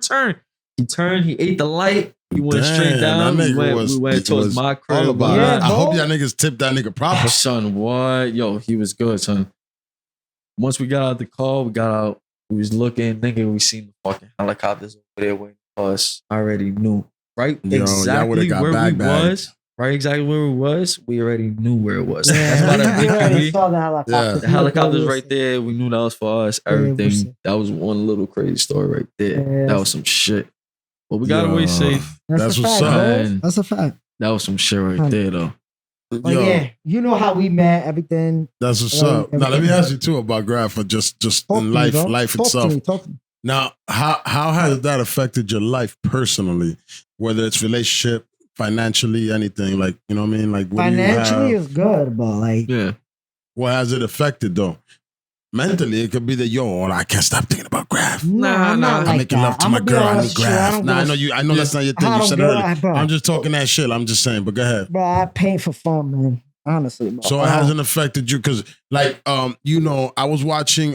He turned. He ate the light. He went straight down. We went towards my crib. I hope y'all niggas tipped that nigga proper. Son, what? Yo, he was good, son. Once we got out the car, we got out. We was looking, nigga. We seen the fucking helicopters over there waiting for us. I already knew, right? Exactly where we was. Right, exactly where we was. We already knew where it was. That's why that saw the helicopter. The helicopter's right there. We knew that was for us. Everything. That was one little crazy story right there. That was some shit. But we got away safe. That's what's up. That's a fact. That was some shit right there, though. But yeah, you know how we met, everything. That's what's up. Now let me ask you too about graff, or just in life itself. Talk to me. Now, how has that affected your life personally? Whether it's relationship, financially, anything, like, you know what I mean? Like, what financially is good, but like, yeah. What has it affected though? Mentally, it could be that, yo, I can't stop thinking about graff. Nah. I'm making love to my girl. I need graff. Nah, I know that's not your thing. You said it earlier. I'm just talking that shit. I'm just saying, but go ahead. Bro, I paint for fun, man. Honestly, bro. So it hasn't affected you because, like, you know, I was watching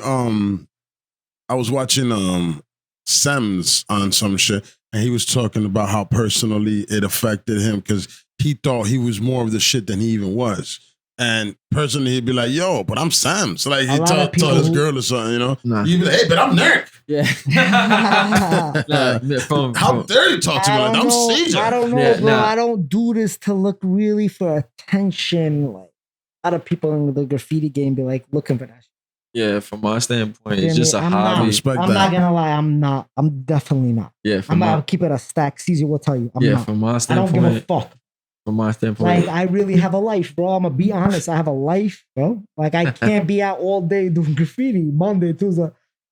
Sems on some shit, and he was talking about how personally it affected him because he thought he was more of the shit than he even was. And personally, he'd be like, "Yo, but I'm Sam." So like, A he lot of tell his people- girl or something, you know. Nah. You'd be like, "Hey, but I'm Nerk. Yeah. How dare you talk to me like that? I'm Cser." I don't know, Yeah, bro. nah. I don't do this to look really for attention. Like a lot of people in the graffiti game be like looking for that shit. Yeah, from my standpoint, You it's know just what a I mean? I'm not- hobby. Respect I'm that. not gonna lie, I'm not. I'm definitely not. Yeah, I'm from gonna my keep it a stack. Caesar will tell you. I'm not. from my I don't standpoint, give a fuck. from my standpoint, Like I really have a life, bro. I'm gonna be honest. I have a life, bro. Like I can't be out all day doing graffiti. Monday, Tuesday.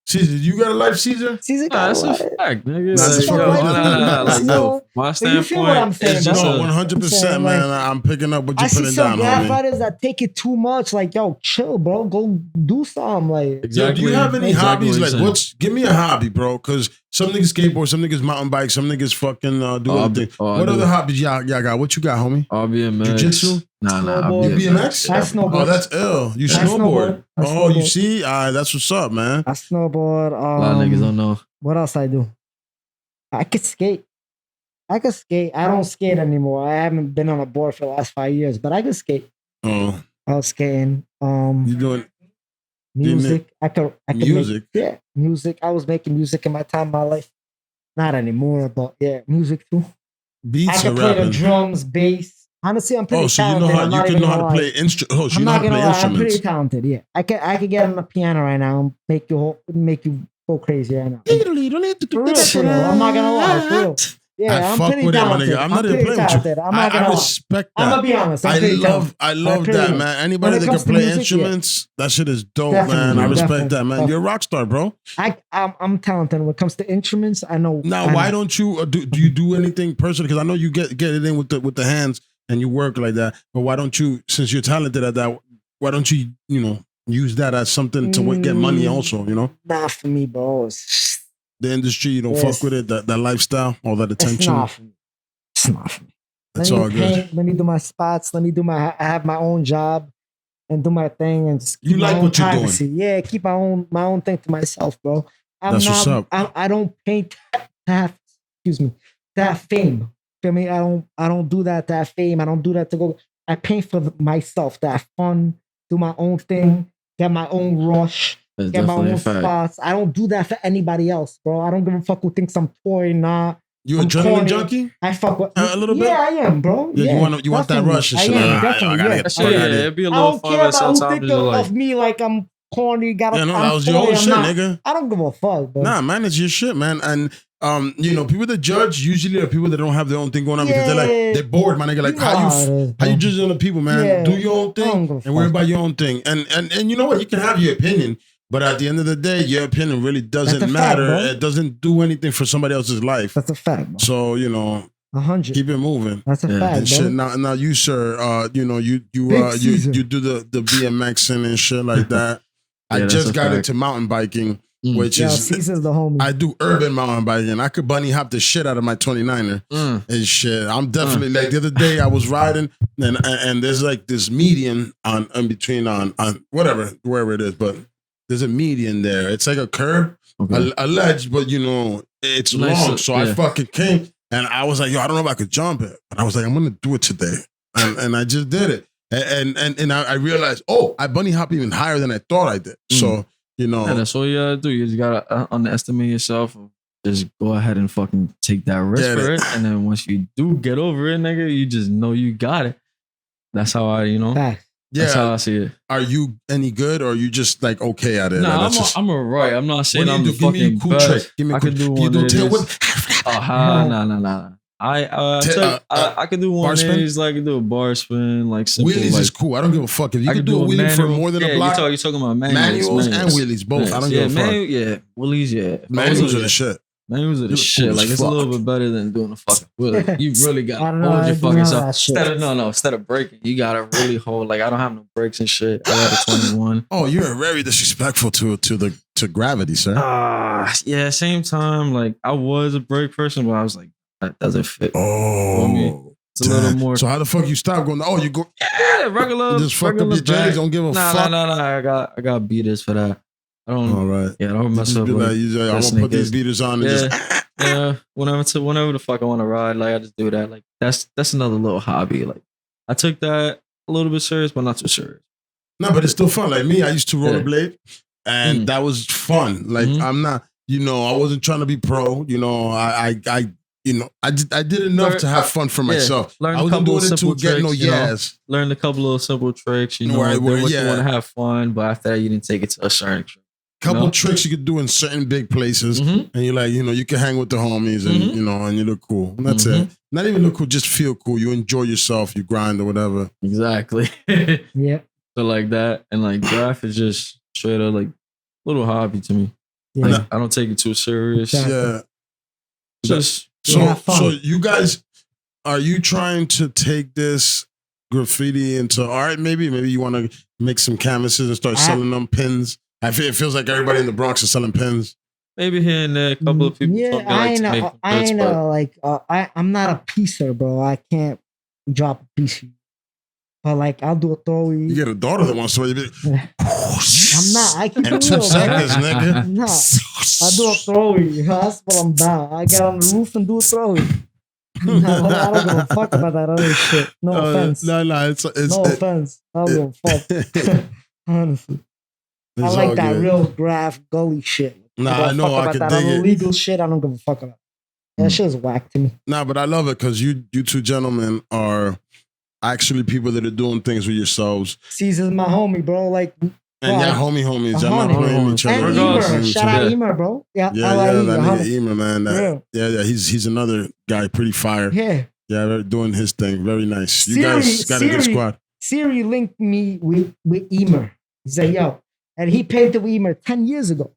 Cser, you got a life, Cser? Caesar nah, got that's a a life. fact, nigga. Nah, that's Like, what yo, I'm nah, saying. nah, like, yo, my But you feel what I'm standpoint saying, is bro? just No, a 100%, I'm man. saying, I'm picking up what I you're see putting some down, graph homie. writers that take it too much. Like, yo, chill, bro. Go do something. Like, Yo, do you have any exactly hobbies? what Like, you're saying. give me a hobby, bro? Because some niggas skateboard, some niggas mountain bike, some niggas fucking do other things. I What do. other hobbies y'all got? What you got, homie? I'll BMX. Jiu-jitsu? Nah, Snowboard. You BMX? I snowboard. Oh, that's ill. You I snowboard. I Oh, you snowboard. see? That's what's up, man. I snowboard. A lot of niggas don't know. What else I do? I could skate. I don't skate anymore. I haven't been on a board for the last 5 years, but I could skate. Oh, I was skating. you doing Music. I could music? Make, music. I was making music in my time of my life. Not anymore, but yeah, music too. I beats or can play the rapping? drums, bass. Honestly, I'm pretty Oh, so you talented. know how I'm you not can even know how gonna to lie. play instruments. Oh, so I'm you know not how to gonna play lie. I'm instruments. pretty talented. Yeah, I could get on the piano right now and make you go crazy right now. For real, for real. I'm not gonna lie. For real. Yeah, I I'm fuck pretty with it, my talented. nigga. I'm not even pretty playing with you. talented. I'm not I gonna lie. respect I'm that. gonna be honest. I'm I pretty love talented. that, man. Anybody When it that can comes to play music, yeah. instruments, that shit is dope, Definitely, man. I respect definitely, that, man. You're a rock star, bro. I'm talented when it comes to instruments. I know. Now, why don't you do you do anything personally? Because I know you get it in with the hands and you work like that. But why don't you, since you're talented at that, why don't you use that as something to get money also? Not for me, bro. It's The industry, you don't Yes. fuck with it. That lifestyle, all that it's attention. not for me. It's not for me. It's Let me all good. paint. Let me do my spots. Let me do I have my own job and do my thing and just keep You my like own what you're doing. privacy. Yeah, keep my own thing to myself, bro. That's what's up. I don't paint to have, to have fame. Feel me? I don't do that to have fame. I don't do that to go. I paint for myself to have fun, do my own thing, get my own rush, That's get my definitely own a fact. spots. I don't do that for anybody else, bro. I don't give a fuck who thinks I'm toy, nah. You I'm adrenaline corny. junkie? I fuck with A little bit? Yeah, I am, bro. Yeah, you want that definitely. rush and I shit. am, Like, I definitely, gotta yeah. get the That fuck shit, out yeah, of here. it'd be a I little don't fun, care but about who sometimes think it's just like, of me like I'm corny. Got Yeah, no, I'm that was your toy, own I'm shit, not. nigga. I don't give a fuck, bro. Nah, man, it's your shit, man. And people that judge usually are people that don't have their own thing going on because Yeah. they're bored, my nigga. Like, You know how it is, you bro. judging other people, man? Yeah. Do your own I don't thing give a and worry fuck. about your own thing. And you know what? You can have your opinion, but at the end of the day, your opinion really That's a doesn't fact, matter. bro. It doesn't do anything for somebody else's life. That's a fact, bro. So 100. keep it moving. That's a Yeah. fact, And bro. shit. Now you, sir, you Big Caesar. you do the BMXing and shit like that. I Yeah, that's just a got fact. into mountain biking, Mm. which Yo, is Caesar's the homie. I do urban mountain biking. I could bunny hop the shit out of my 29er and shit. I'm definitely like the other day I was riding and there's like this median on in between on whatever, wherever it is, but there's a median there. It's like a curb, Okay. a ledge, but it's Nice, long. So I yeah. fucking came and I was like, yo, I don't know if I could jump it. But I was like, I'm gonna do it today. And I just did it. And I realized, I bunny hop even higher than I thought I did. So, Yeah, that's all you gotta do. You just gotta underestimate yourself. Just go ahead and fucking take that risk Get for it. it. And then once you do get over it, nigga, you just know you got it. That's how Facts. that's how yeah. I see it. Are you any good or are you just like okay at it? Like, Nah, that's just- I'm alright. I'm not what saying do I'm you the do? Give me fucking a cool best. trick. Give me a I cool could do Can one you do of tail these. whip? Nah. I could do one bar of spin? these, like I could do a bar spin, like simple. Wheelies like, is cool. I don't give a fuck. If you I can could do a wheelie for more than a block, you're talking about manuals and wheelies, both. I don't give a fuck. Wheelies, yeah. Manuals are the shit. Manuals are the You shit. cool Like as it's a fuck. little bit better than doing a fucking wheelie. You really I gotta don't know, hold I your do fucking none of self. that shit. Instead of breaking, you gotta really hold. Like I don't have no brakes and shit. I got a 21. Oh, you're very disrespectful to gravity, sir. Yeah. Same time, like I was a brake person, but I was like, that doesn't fit. Oh, It's a little more. So how the fuck you stop going? Oh, you go Yeah, regular. just fuck up regular your J's. back. Don't give a Nah, fuck. I got beaters for that. I don't. All right. Yeah, I don't You mess just up be with. like, I want to put these beaters on and Yeah. just. Yeah, whenever the fuck I want to ride, like I just do that. Like that's another little hobby. Like I took that a little bit serious, but not too serious. No, but it's still fun. Like me, I used to rollerblade, and that was fun. Like I'm not, I wasn't trying to be pro. I did enough to have fun for myself. Learn I wasn't doing it to get no yes. Learn a couple of simple tricks. You want to have fun, but after that, you didn't take it to a certain extent. Couple tricks you could do in certain big places, and you're like, you can hang with the homies, and and you look cool. And that's it. Not even look cool, just feel cool. You enjoy yourself, you grind or whatever. Exactly. Yeah. So like that, and like graff is just straight up like little hobby to me. Yeah. Like, I don't take it too serious. Yeah. Just so you guys, are you trying to take this graffiti into art? Maybe you want to make some canvases and start selling them pins. It feels like everybody in the Bronx is selling pins. Maybe here and there, a couple of people. Yeah, I'm not a piecer, bro. I can't drop a piece. But like, I'll do a throwy. You get a daughter that wants to. I'm not. I can do it. 2 seconds, nigga. I'm not. I do a throwy. That's what I'm down. I get on the roof and do a throwy. I don't give a fuck about that other shit. No offense. No, no offense. I don't give a fuck. Honestly. I like that real graff gully shit. Nah, I know. I can dig it. Illegal shit, I don't give a fuck about. That shit is whack to me. Nah, but I love it because you two gentlemen are actually people that are doing things with yourselves. Caesar's my homie, bro. Like, and yeah, homies. Y'all not playing each other. And Emer. Shout out Emer, bro. Yeah, that nigga Emer, man. Yeah. He's another guy, pretty fire. Yeah. Yeah, doing his thing. Very nice. You guys got a good squad. Siri linked me with Emer. He said, yo. And he painted with Emer 10 years ago.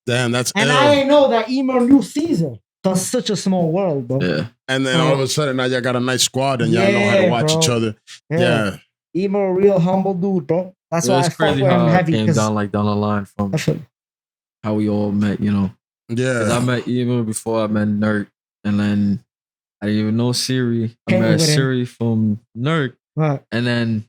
Damn, that's And I didn't know that Emer knew Caesar. That's such a small world, bro. Yeah. And then all of a sudden, now y'all got a nice squad and y'all know how to watch each other. Yeah. Emer, a real humble dude, bro. That's why I fuck with him heavy. Came down the line from how we all met, Yeah. I met Emer before I met Nerk. And then I didn't even know Siri. I met Siri from Nerk. Right. And then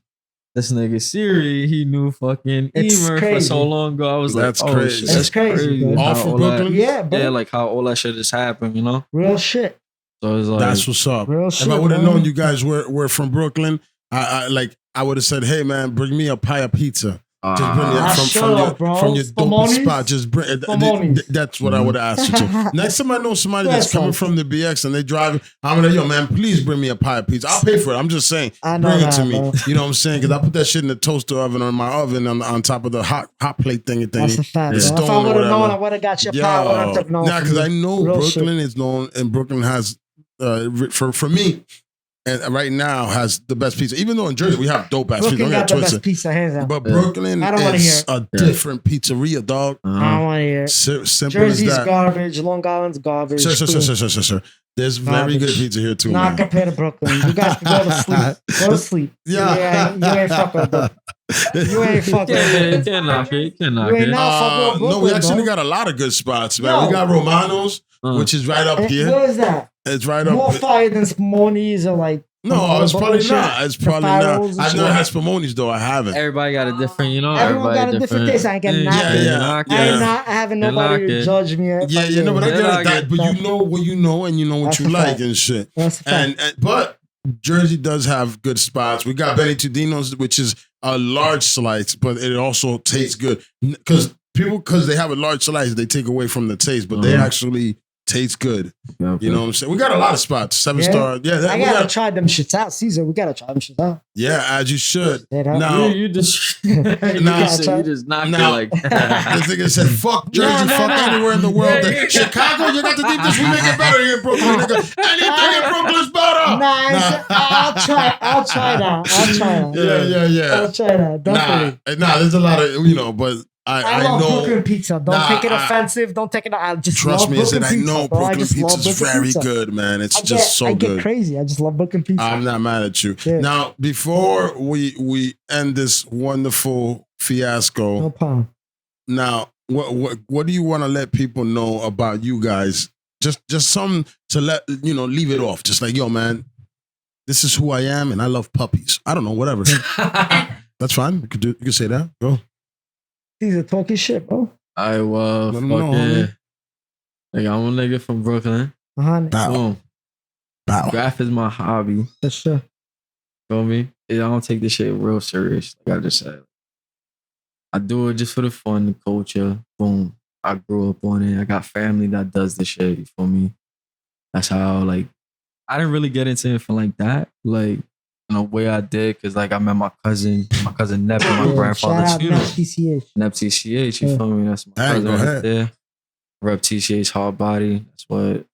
this nigga Siri, he knew fucking Emer for so long ago. I was like, that's crazy. That's crazy. All from Brooklyn? Bro. Yeah, like how all that shit just happened, Real shit. So it's like, that's what's up. Real shit, if I would have known you guys were from Brooklyn, I would have said, hey man, bring me a pie of pizza. Just bring it from your dope spot. Just bring it. That's what I would have asked you to. Next time I know somebody that's coming from the BX and they drive, I'm gonna, yo man, please bring me a pie of pizza. I'll pay for it. I'm just saying, bring it to me. Bro. You know what I'm saying? Because I put that shit in the toaster oven or in my oven on top of the hot plate thingy. That's a fact. If I would have known, I would have got your pie. Nah, because I know Brooklyn is known, and Brooklyn has for me. And right now has the best pizza. Even though in Jersey we have dope ass pizza. Brooklyn got the best pizza, hands down. But Brooklyn is a different pizzeria, dog. I don't want to hear it. Simple Jersey's as that. Garbage. Long Island's garbage. Sure. There's very good pizza here too. Not compared to Brooklyn. You guys can go to sleep. Go to sleep. Yeah. You ain't fucking with them. You ain't fucking with them. Can't knock it. You ain't not fucking with Brooklyn. No, we actually got a lot of good spots, man. We got Romano's, which is right up here. What is that? It's right up. More fire than Spumoni's or like. No, it's probably not. It's probably not. I've never had Spumoni's though. I haven't. Everybody got a different, Everyone got a different taste. I ain't getting nothing. I ain't not having nobody to judge me. But I get that. But you know what you know, and you know what you like and shit. But Jersey does have good spots. We got Benny Tudino's, which is a large slice, but it also tastes good because they have a large slice, they take away from the taste, but they actually taste good. Okay. You know what I'm saying? We got a lot of spots. 7-star. Yeah, I gotta try them shits out. Caesar, we gotta try them shits out. Yeah, as you should. Now, you just you just knocked it like that. The nigga said, fuck Jersey, fuck anywhere in the world. Chicago, you got to think this. We make it better here in Brooklyn, nigga. Anything in Brooklyn's better. I'll try that. Yeah. I'll try that. Definitely. There's a lot of, but I love know Brooklyn pizza. Don't take it offensive. Don't take it. I just trust me. I know Brooklyn pizza is very pizza. good, man. It's just so good. I get crazy. I just love Brooklyn pizza. I'm not mad at you. Yeah. Now, before we end this wonderful fiasco, no problem. Now, what do you want to let people know about you guys? Just something to let leave it off. Just like, yo, man, this is who I am, and I love puppies. I don't know, whatever. That's fine. You could say that. Go. He's a talking shit, bro. I was fucking. Like, I'm a nigga from Brooklyn. Bow. Graff is my hobby. For sure. Feel me? I don't take this shit real serious. Like I just said, I do it just for the fun, the culture. Boom. I grew up on it. I got family that does the shit. You feel me? That's how like I didn't really get into it like that. Like in a way I did, because like I met my cousin Nep at my grandfather's funeral. Nep TCH, you feel me? That's my cousin right there. Rep TCH hard body. That's what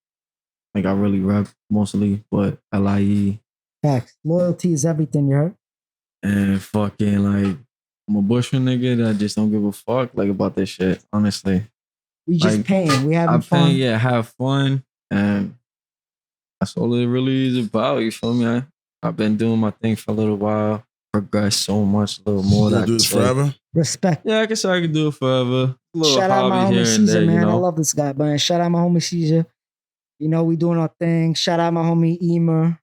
like I really rep mostly, but LIE. Facts. Loyalty is everything, you heard? And fucking like I'm a Bushman nigga that just don't give a fuck like about this shit, honestly. We just like, paying. We having fun. Yeah, have fun. And that's all it really is about. You feel me? I've been doing my thing for a little while. Progressed so much, a little more. You do this forever? Respect. Yeah, I guess I can do it forever. Shout out my homie Cser, man. I love this guy, man. Shout out my homie Cser. You know, we doing our thing. Shout out my homie Emer,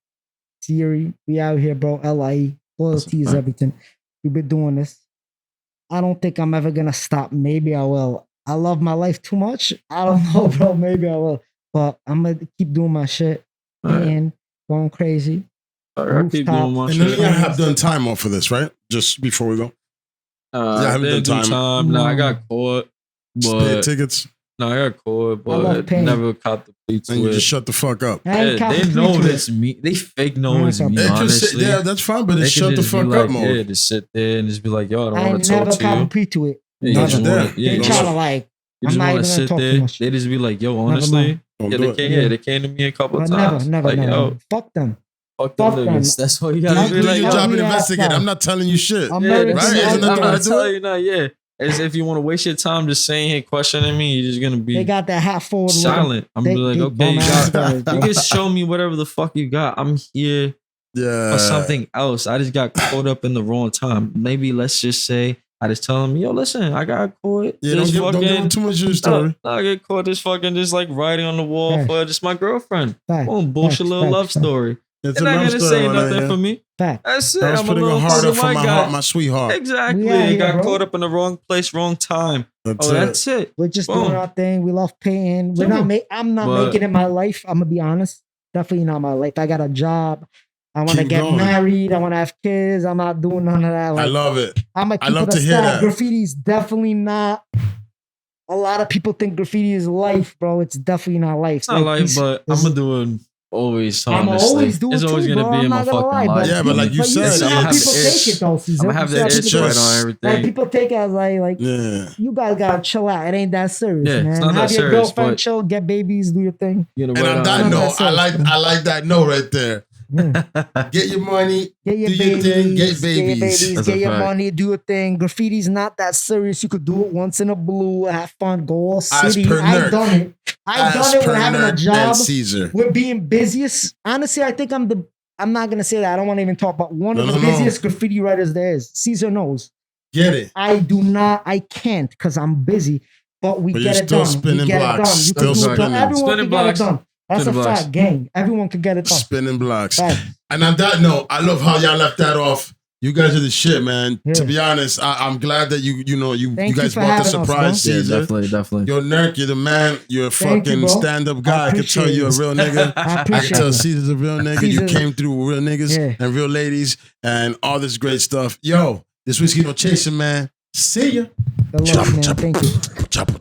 Siri. We out here, bro. LIE. Loyalty is everything. We've been doing this. I don't think I'm ever gonna stop. Maybe I will. I love my life too much. I don't know, bro. Maybe I will. But I'm gonna keep doing my shit. And going crazy. I keep doing my shit. And then you have done time off for this, right? Just before we go. I haven't done time. No, I got caught. But paid tickets. No, I got caught, but never caught the beats. And you just shut the fuck up. They know it's me. They fake know it's me, honestly. Yeah, that's fine, but it's shut the fuck up mode. Yeah, just sit there and just be like, yo, I don't want to talk to you. I never copy to it. They try to like, you just want to sit there. They just be like, yo, honestly. They came to me a couple of times. Never. Fuck them. Fuck them niggas. That's what you gotta do. Do your job and investigate. I'm not telling you shit. Right? I'm not telling you not. Yeah. As if you want to waste your time just saying here, questioning me, you're just gonna be. They got that hat forward. Silent. I'm gonna be like, okay, you can show me whatever the fuck you got. I'm here for something else. I just got caught up in the wrong time. Maybe let's just say I just tell him, yo, listen, I got caught. Yeah, don't give him too much of your story. I get caught this fucking just like writing on the wall for just my girlfriend. Bullshit little love story. It's They're not gonna say nothing for me. That's it. I'm putting a heart up for my heart, my sweetheart. Exactly. I got caught up in the wrong place, wrong time. That's it. We're just doing our thing. We love paying. We're not. I'm not making it my life. I'm gonna be honest. Definitely not my life. I got a job. I want to get married. I want to have kids. I'm not doing none of that. I love it. I love to hear that. Graffiti's definitely not. A lot of people think graffiti is life, bro. It's definitely not life. It's not life, but I'm gonna do it. Always, honestly. Always do it. It's always gonna be in my fucking life. Yeah, but like you said, I'm gonna people take it though. I'm gonna have the itch right on everything. Like people take it as like you guys gotta chill out. It ain't that serious, man. It's not have that your serious, girlfriend chill, get babies, do your thing. And on that note, I like that note right there. Get your money, get your babies, get your money, do your thing. Graffiti's not that serious. You could do it once in a blue, have fun, go all city. I've done it. I've done it with having a job. We're being busiest. Honestly, I think I'm not gonna say that. I don't want to even talk about one of the busiest graffiti writers there is. Cser knows. Get it. I can't because I'm busy. But we get it done. Spinning blocks. Everyone can get it done. That's a fact, gang. Everyone can get it done. Spinning blocks. Right. And on that note, I love how y'all left that off. You guys are the shit, man. Yeah. To be honest, I'm glad that you guys brought the surprise. Yeah, definitely. Yo, Nerk, you're the man. You're a fucking stand-up guy. I can tell you're a real nigga. I can tell Cser's a real nigga. You came through with real niggas and real ladies and all this great stuff. Yo, this Whiskey No Chaser, man. See ya. Good luck, man. Thank you. Chop.